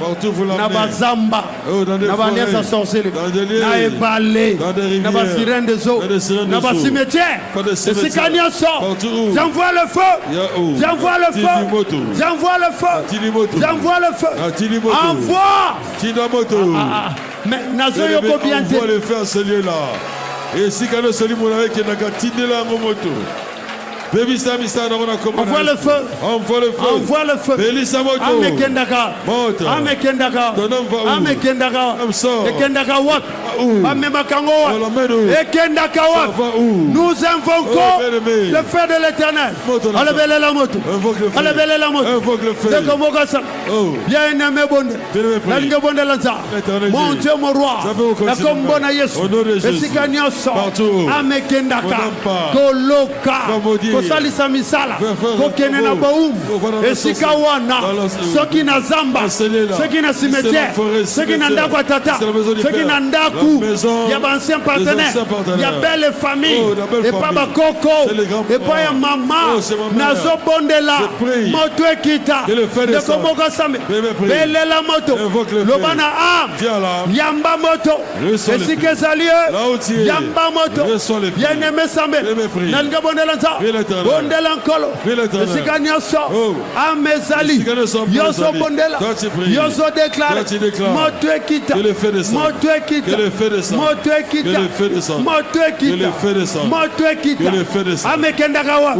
Partout vous l'emmenez. Oh, dans des forêts. Dans des lieux. Dans des rivières. Dans des cimetières. Partout où. J'envoie le feu. J'envoie le feu. J'envoie le feu. J'envoie le feu. Envoie. Mais on voit le faire ce lieu-là. Et si quand celui qui n'a qu'à tirer la moto. Envoie le feu. Envoie le feu. Amekendaka. Amekendaka. Amekendaka. Ekendaka wat. Amemakango wat. Ekendaka wat. Nous invoquons le feu de l'Éternel. Alebele la moto. Alebele la moto. Bien aimé bonde. Nalinga bonde lanza. Mon Dieu mon roi. La kombona Yesu. Esikanyoso. Amekendaka. Koloka. Salisa misala kokene na baum esika wana soki na zamba soki na cimetière soki na ndako ya tata soki na ndako ya bancien partenaire ya belle famille epa bakoko epa ya mama nazobondela moto ekita ndeko moko sambe belela moto loba na am yamba moto esika ezali yamba moto bien-aimé sambe nalinga bondela nza bondela nkolo esika nyonso amezali yoso bondela yoso déclare moto ekita moto ekita moto ekita moto ekita moto ekita amekendaka wa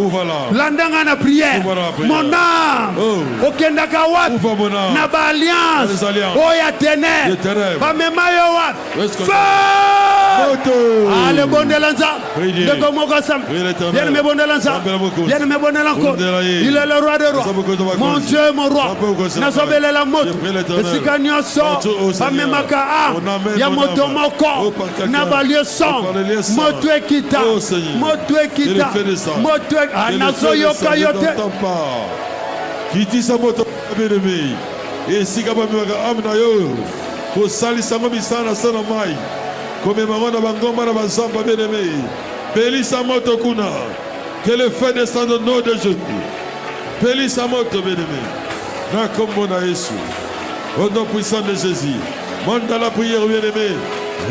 landanga na prière mon âme okendaka wa na ba alliance oya ténèbres bamema yo wa ale bondela nza ndeko moko sam bien me bondela nza bien me bondela nko il est le roi des rois mon Dieu mon roi nazobele la moto esika nyonso bamemaka ya moto moko na balie son moto ekita moto ekita moto nazoyoka yo te kitisa moto bien-aimé esika bamemaka amna yo kosalisa ngo misana sana mai komemanga na bangomba na bazamba bien-aimé pelisa moto kuna. Que le feu descende au nom de Jésus. Bélis sa moto, bien-aimé. Au nom puissant de Jésus. Monte dans la prière, bien-aimé.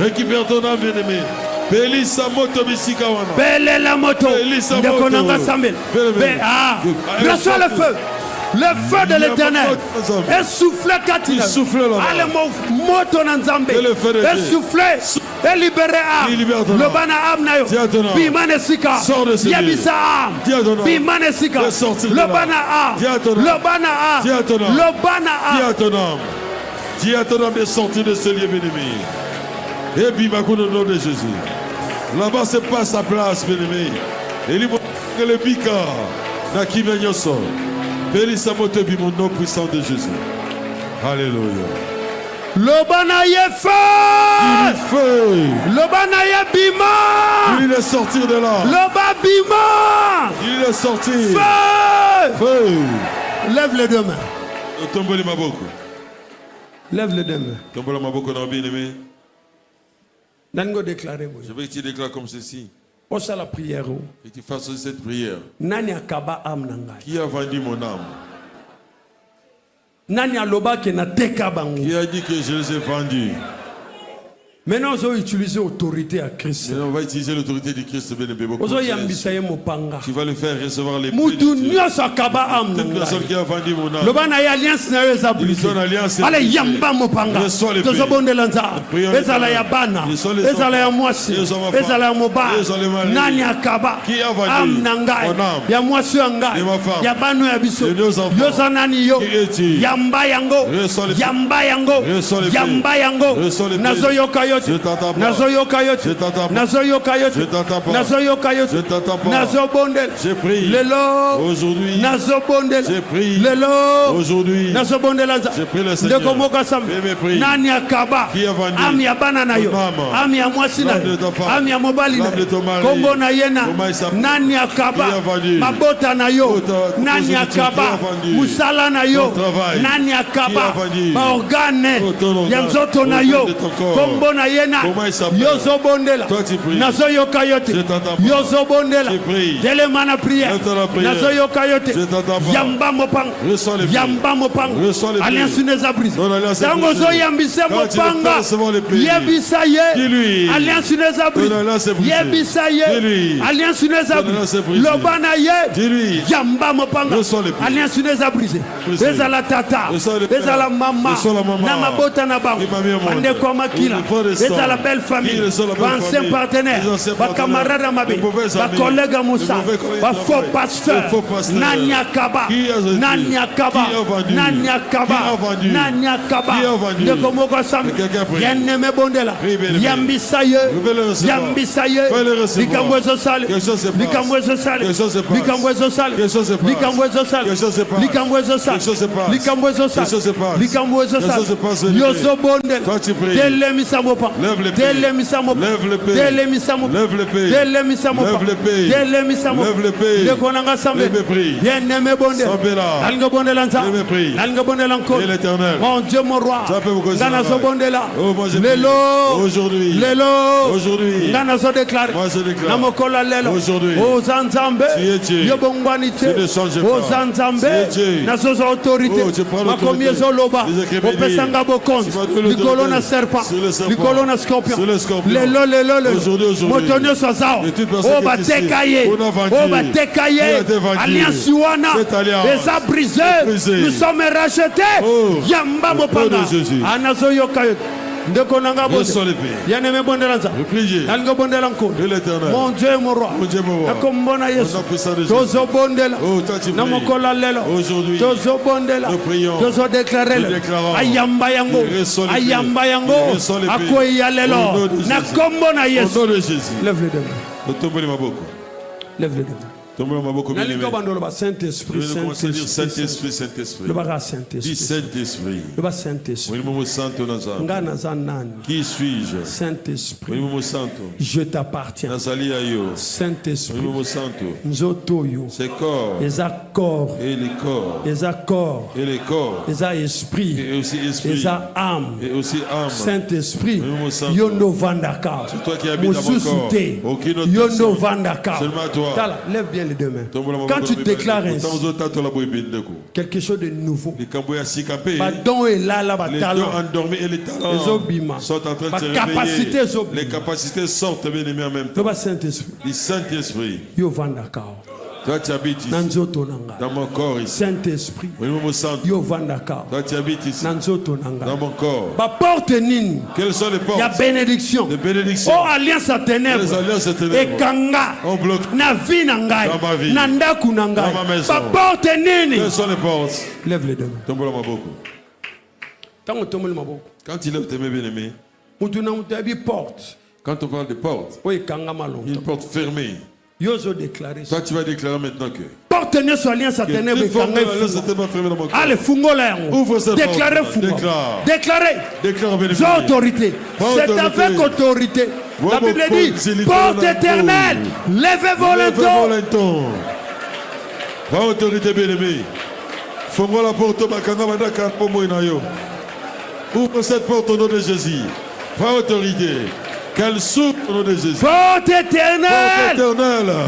Récupère ton âme, bien-aimé. Bélis sa moto, bisikawana. Belle la moto. Bélis sa moto. Reçois le feu. Le feu de l'Éternel est soufflé Katina. Allez moto nanzambe. Est soufflé. Et libéré le bana amnayo. Bimanesika. Yabisa am. Bimanesika. Le bana am. Le bana am. Le bana am. Dis à ton âme de sortir de ce lieu bien-aimé. Et bimakoun au nom de Jésus. Là-bas c'est pas sa place bien-aimé. Et il que le bika. Nakime nyoso. Bélis sa moto bi mon nom puissant de Jésus. Alléluia. Le banaye feu. Le banaye bima. Il est sorti de là. Le babima. Il est sorti. Feu. Lève les deux mains. Tomboli maboko. Lève les deux mains. Tomboli maboko na bien-aimé. Nango déclarer. Je veux que tu déclares comme ceci. Osa la prière. Et tu fasses cette prière. Nani akaba am nangai. Qui a vendu mon âme? Nani aloba ke na teka bango. Qui a dit que je les ai vendus? Maintenant, on va utiliser l'autorité à Christ. On va utiliser l'autorité du Christ. Tu vas le faire recevoir les prix de Dieu. Cette personne qui a vendu mon âme. Ils sont alliance. Allez, yamba mopanga. Reçois les prix. Ezala ya bana. Ezala ya mwasi. Ezala ya moba. Nani akaba. Qui a vendu am nangai. Ya mwasi angai. Ya bano ya biso. Yosa nani yo. Yamba yango. Yamba yango. Yamba yango. Nazo yoka yokayote. Nazo yokayote. Nazo yokayote. Nazo yokayote. Nazo bondel. J'ai pris. Lelo. Aujourd'hui. Nazo bondel. J'ai pris. Lelo. Aujourd'hui. Nazo bondel. J'ai pris le Seigneur. Ndeko moka sambe. Nani akaba. Qui a vendu? Ami ya bana na yo. Ami ya mwasi na yo. Ami ya mobali na yo. Kombo na yena. Nani akaba. Mabota na yo. Nani akaba. Musala na yo. Nani akaba. Maorgane. Ya nzoto na yo. Kombo na yena. Yozo bondela. Nazo yokayote. Yozo bondela. Delema na prière. Nazo yokayote. Yamba mopanga. Yamba mopanga. Alliance n'est pas brisée. Tango zo yambise mopanga. Yebisa ye. Alliance n'est pas brisée. Yebisa ye. Alliance n'est pas brisée. Lobana ye. Yamba mopanga. Alliance n'est pas brisée. Beza la tata. Beza la maman. Na mabota na bango. Ande kwa makila. Beza la belle famille. Ancien partenaire. Ba camarade mabe. Ba collègue Moussa. Ba faux pasteur. Nanya Kaba. Nanya Kaba. Nanya Kaba. Nanya Kaba. Ndeko moko sam. Yenne me bondela. Yambisa ye. Yambisa ye. Likamwezo sale. Likamwezo sale. Likamwezo sale. Likamwezo sale. Likamwezo sale. Likamwezo sale. Likamwezo sale. Yozo bondela. Tele misamopa. Tele misamopa. Tele misamopa. Tele misamopa. Tele misamopa. Ndeko nanga sambe. Yenne me bondela. Alga bondela nza. Alga bondela nko. Mon Dieu mon roi. Ngana so bondela. Lelo. Aujourd'hui. Lelo. Aujourd'hui. Ngana so déclare. Moi je déclare. Namokola lelo. Aujourd'hui. O zanzambe. Yobongwanite. O zanzambe. Nazo zo autorité. Makomie zo loba. O pesanga bokonzi. Likolo na serpent. Likolo na scorpion. Lelo lelo lelo. Motonyo so zao. O batekaye. O batekaye. Alliance wana. Eza brisé. Nous sommes rachetés. Yamba mopanga. Anazo yokayo. Ndeko nanga bonde. Yane me bonde lanza. Nanga bonde lanko. Mon Dieu mon roi. Nakombona Yesu. Tozo bondela. Namokola lelo. Tozo bondela. Tozo déclarer. Ayamba yango. Ayamba yango. Akoya lelo. Nakombona Yesu. Lève les deux mains. Lève les deux mains. Saint-Esprit, Saint-Esprit, Saint-Esprit. le bas Saint-Esprit. Saint-Esprit. Le bas Saint-Esprit. Qui suis-je? Saint-Esprit. Je t'appartiens. Saint-Esprit. Ces corps. Les accords. Et les corps. Les accords. Et les corps. Les esprit. Et aussi esprit. Les âmes. Et aussi âme. Saint-Esprit. Yono Vandaka. C'est toi qui habites dans mon corps. Aucune autre Yono Vandaka. Seulement toi. Lève bien les deux mains. Quand tu déclares ainsi, quelque chose de nouveau, les dons et là, les talents sont en train de se réveiller. Les capacités sortent bien en même temps. Le Saint-Esprit. Toi tu habites ici. Dans mon corps ici. Saint-Esprit. Toi tu habites ici. Dans mon corps. Quelles sont les portes? Il y a bénédiction. De bénédiction. Oh, alliance à ténèbres. Les alliances à ténèbres. Et kanga. On bloque. Na vie nangai. Dans ma vie. Nandaku nangai. Dans ma maison. Quelles sont les portes? Lève les deux mains. Tombola maboko. Quand tu lèves tes mains bien-aimées. Quand on parle de portes. Une porte fermée. Toi tu vas déclarer maintenant que porte-ne sur alliance à ténèbres. Allez, fungola. Ouvre cette porte. Déclarez. Déclarez. Autorité. C'est avec autorité. La Bible dit porte éternelle. Levez vos lentons. Va autorité bien-aimée. Fungola porte bakanga madaka pomo inayo. Ouvre cette porte au nom de Jésus. Va autorité. Qu'elle s'ouvre au nom de Jésus. Porte éternelle.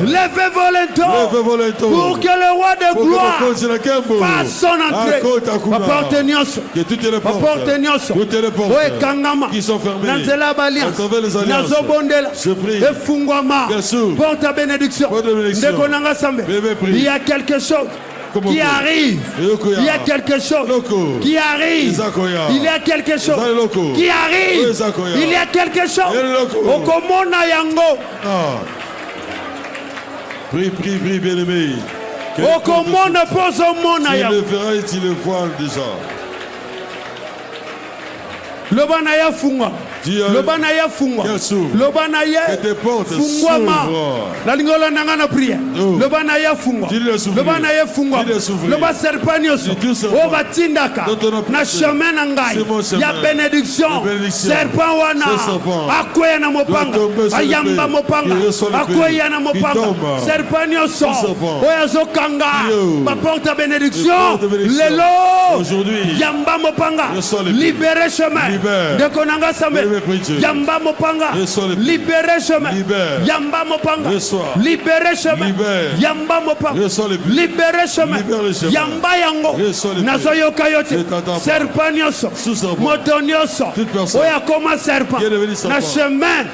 Levez vos lentons. Pour que le roi de gloire fasse son entrée. Que toutes les portes qui sont fermées. Nazo bondela. Je prie. Qu'elle s'ouvre. Porte à bénédiction. Il y a quelque chose qui arrive. Il y a quelque chose qui arrive. Il y a quelque chose qui arrive. Il y a quelque chose. Okomona yango. Prie, bien-aimé. Okomona pose mona yango. Tu le verras et tu le vois déjà. Le banaya funga. loba na ye fungwa loba na ye fungwama na lingolo nanga na prière loba na ye fungwa loba na ye fungwa loba serpent nyonso o batindaka na chemin na ngai ya bénédiction serpent wana akweya na mopanga ayamba mopanga akweya na mopanga serpent nyonso oyo azokanga baporte ya bénédiction lelo yamba mopanga libéré chemin ndeko nanga sambe yamba mopanga libéré chemin yamba mopanga libéré chemin yamba mopanga libéré chemin yamba yango nazoyoka yo te serpent nyonso moto nyonso oyo akoma serpent na chemin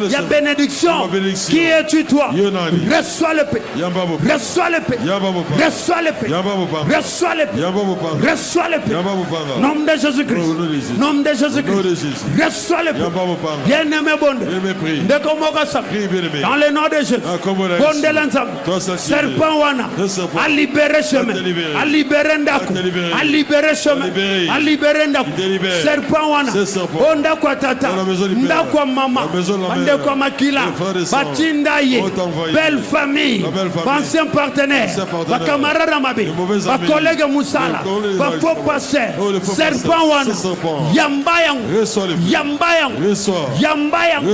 ya bénédiction qui es-tu toi reçois le paix reçois le paix reçois le paix reçois le paix reçois le paix nom de Jésus-Christ nom de Jésus-Christ reçois le paix bien-aimé bonde ndeko moka sam dans le nom de Jésus bonde l'ensemble serpent wana a libéré chemin a libéré ndako a libéré chemin a libéré ndako serpent wana onda kwa tata ndako mama ndeko makila batinda ye belle famille ancien partenaire ba camarade mabe ba collègue musala ba faux passer serpent wana yamba yango yamba yango yamba yango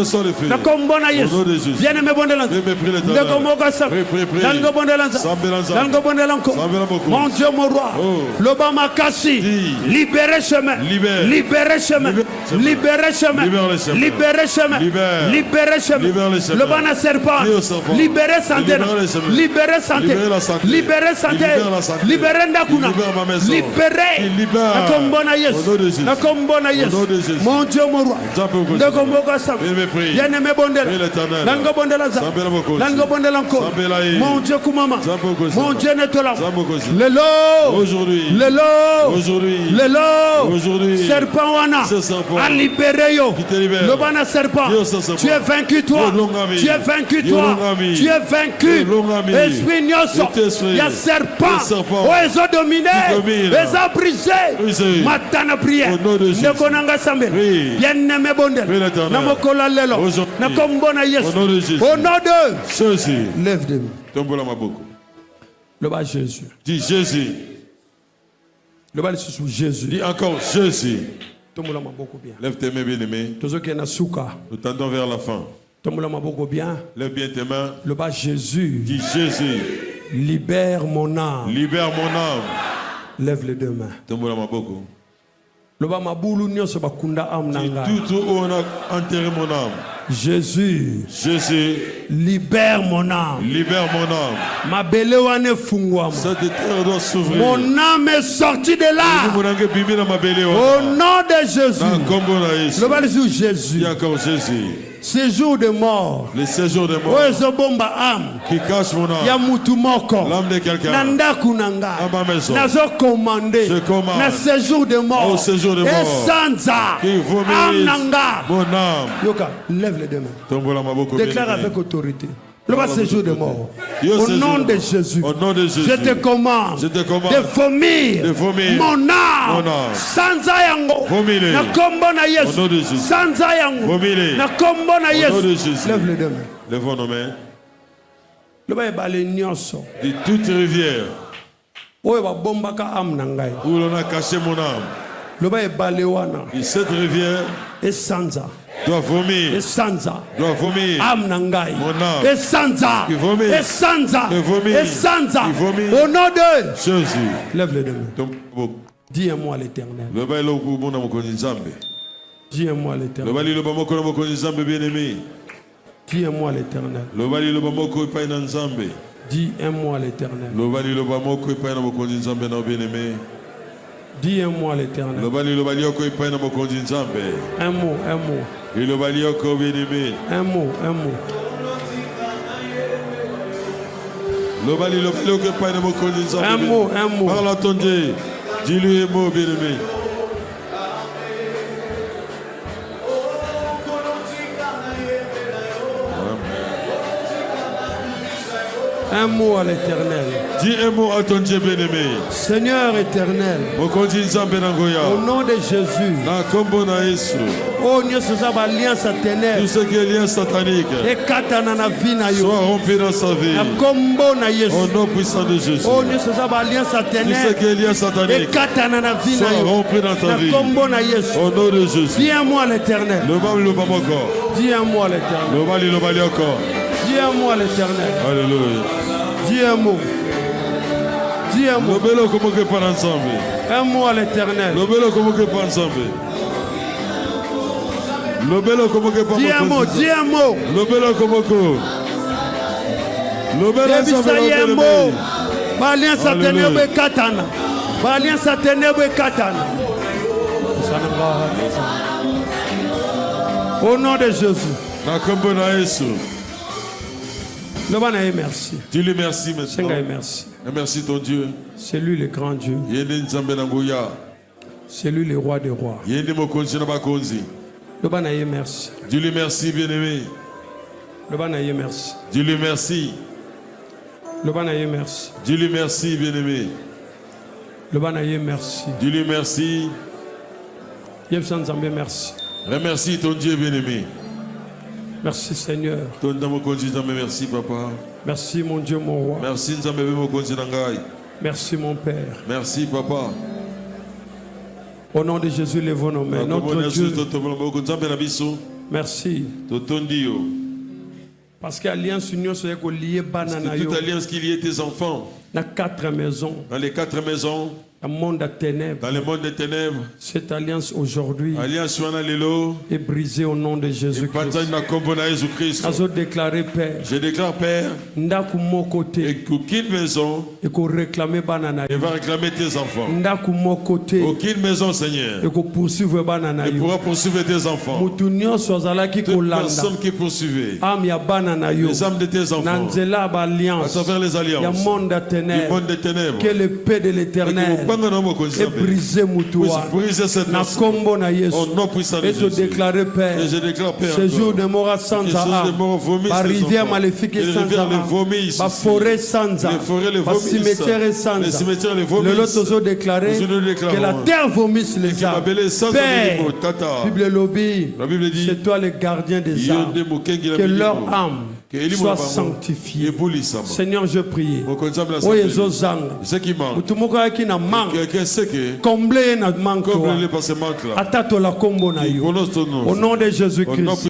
na kombona Yesu bien aimé bonde l'ensemble ndeko moka sam ndeko bonde l'ensemble ndeko bonde l'ensemble mon Dieu mon roi loba makasi libérez chemin libérez chemin libérez chemin libérez chemin libérez chemin le bana serpent libérez santé libérez santé libérez santé libérez ndakuna libérez nakombona Yesu nakombona Yesu mon Dieu mon roi ndeko moka sam bien aimé bondela ndeko bondela za ndeko bondela encore mon Dieu kumama mon Dieu netola lelo aujourd'hui serpent wana a libéré yo le bana serpent tu es vaincu toi tu es vaincu toi tu es vaincu esprit nyoso ya serpent o ezo dominé ezo brisé matana prière ndeko nanga sambe bien aimé bondel na mokola lelo na kombona Yesu au nom de Jésus lève de tombola maboko le bas Jésus dis Jésus le bas sous Jésus dis encore Jésus tombola maboko bien lève tes mains bien-aimés nous tendons vers la fin tombola maboko bien lève bien tes mains le bas Jésus dis Jésus libère mon âme lève les deux mains tombola maboko le bas mabulu nyonso bakunda am nanga tout où on a enterré mon âme Jésus libère mon âme ma belle wane fungwa cette terre doit s'ouvrir mon âme est sortie de là au nom de Jésus le bas Jésus séjour de mort les séjours de mort ozo bomba am qui cache mon âme ya mutu moko l'âme de quelqu'un nanda kunanga à ma maison nazo commander je commande na séjour de mort au séjour de mort esanza qui vomit am nanga mon âme yoka lève les deux mains déclare avec autorité le bas séjour de mort au nom de Jésus je te commande de vomir mon âme sanza yango na kombo na Yesu sanza yango na kombo na Yesu lève les deux mains lève nos mains le bas balé nyonso de toute rivière oyo ba bombaka am na ngai où l'on a caché mon âme le bas balé wana et cette rivière et sanza doit vomir am nangai mon âme et sanza au nom de Jésus lève les deux mains dis un mot à l'Éternel dis un mot à l'Éternel dis un mot à l'Éternel dis un mot à l'Éternel dis un mot à l'Éternel un mot un mot parle à ton Dieu dis-lui un mot bien-aimé Un mot à l'Éternel. Dis un mot à ton Dieu bien-aimé. Seigneur éternel. Au nom de Jésus. Oh, nous sommes alliance à ténèbres. Tout ce qui est lien satanique. Soit rompu dans sa vie. Au nom puissant de Jésus. Oh, nous sommes alliance à ténèbres. Tout ce qui est lien satanique. Soit rompu dans ta vie. Au nom de Jésus. Dis un mot à l'Éternel. Dis un mot à l'Éternel. Dis un mot à l'Éternel. Alléluia. Dis un mot. Dis un mot. Un mot à l'Éternel. Dis un mot. Dis un mot. Dis un mot. Balien saténèbre katana. Balien saténèbre katana. Au nom de Jésus. Merci. Dis-lui merci maintenant. Merci. Et merci ton Dieu. C'est lui le grand Dieu. C'est lui le roi des rois. Merci. Dis-lui merci, bien-aimé. Merci. Dis-lui merci. Merci. Dis-lui merci, bien-aimé. Merci. Dis-lui merci. Merci. Remercie ton Dieu, bien-aimé. Merci Seigneur. Merci papa. Merci mon Dieu, mon roi. Merci Merci mon Père. Merci papa. Au nom de Jésus, lèvons nos mains. Notre Dieu. Merci. Parce qu'Alliance Union, c'est qu'on lié banana. Toute alliance qu'il y ait tes enfants. Dans 4 maisons. Dans les 4 maisons. Dans le monde des ténèbres. Dans le monde des ténèbres. Cette alliance aujourd'hui est brisée au nom de Jésus-Christ. Je déclare Père. Je déclare Père. Et qu'aucune maison et qu'on réclame banana. Et va réclamer tes enfants. Aucune maison Seigneur. Et qu'on poursuive banana. Et pourra poursuivre tes enfants. Toute personne qui poursuivait. Les âmes de tes enfants. À travers les alliances. Il y a monde des ténèbres. Que le paix de l'Éternel et briser Moutoua. Na kombo na Yesu. Et je déclare Père. Ce jour de mort sans âme. Par rivière maléfique sans âme. Par forêt sans âme. Par cimetière sans âme. Le lot toujours déclaré que la terre vomisse les âmes. Père, la Bible dit, c'est toi le gardien des âmes. Que leur âme soit sanctifié. Seigneur, je prie. Ce qui manque. Comblez notre manque. Au nom de Jésus-Christ.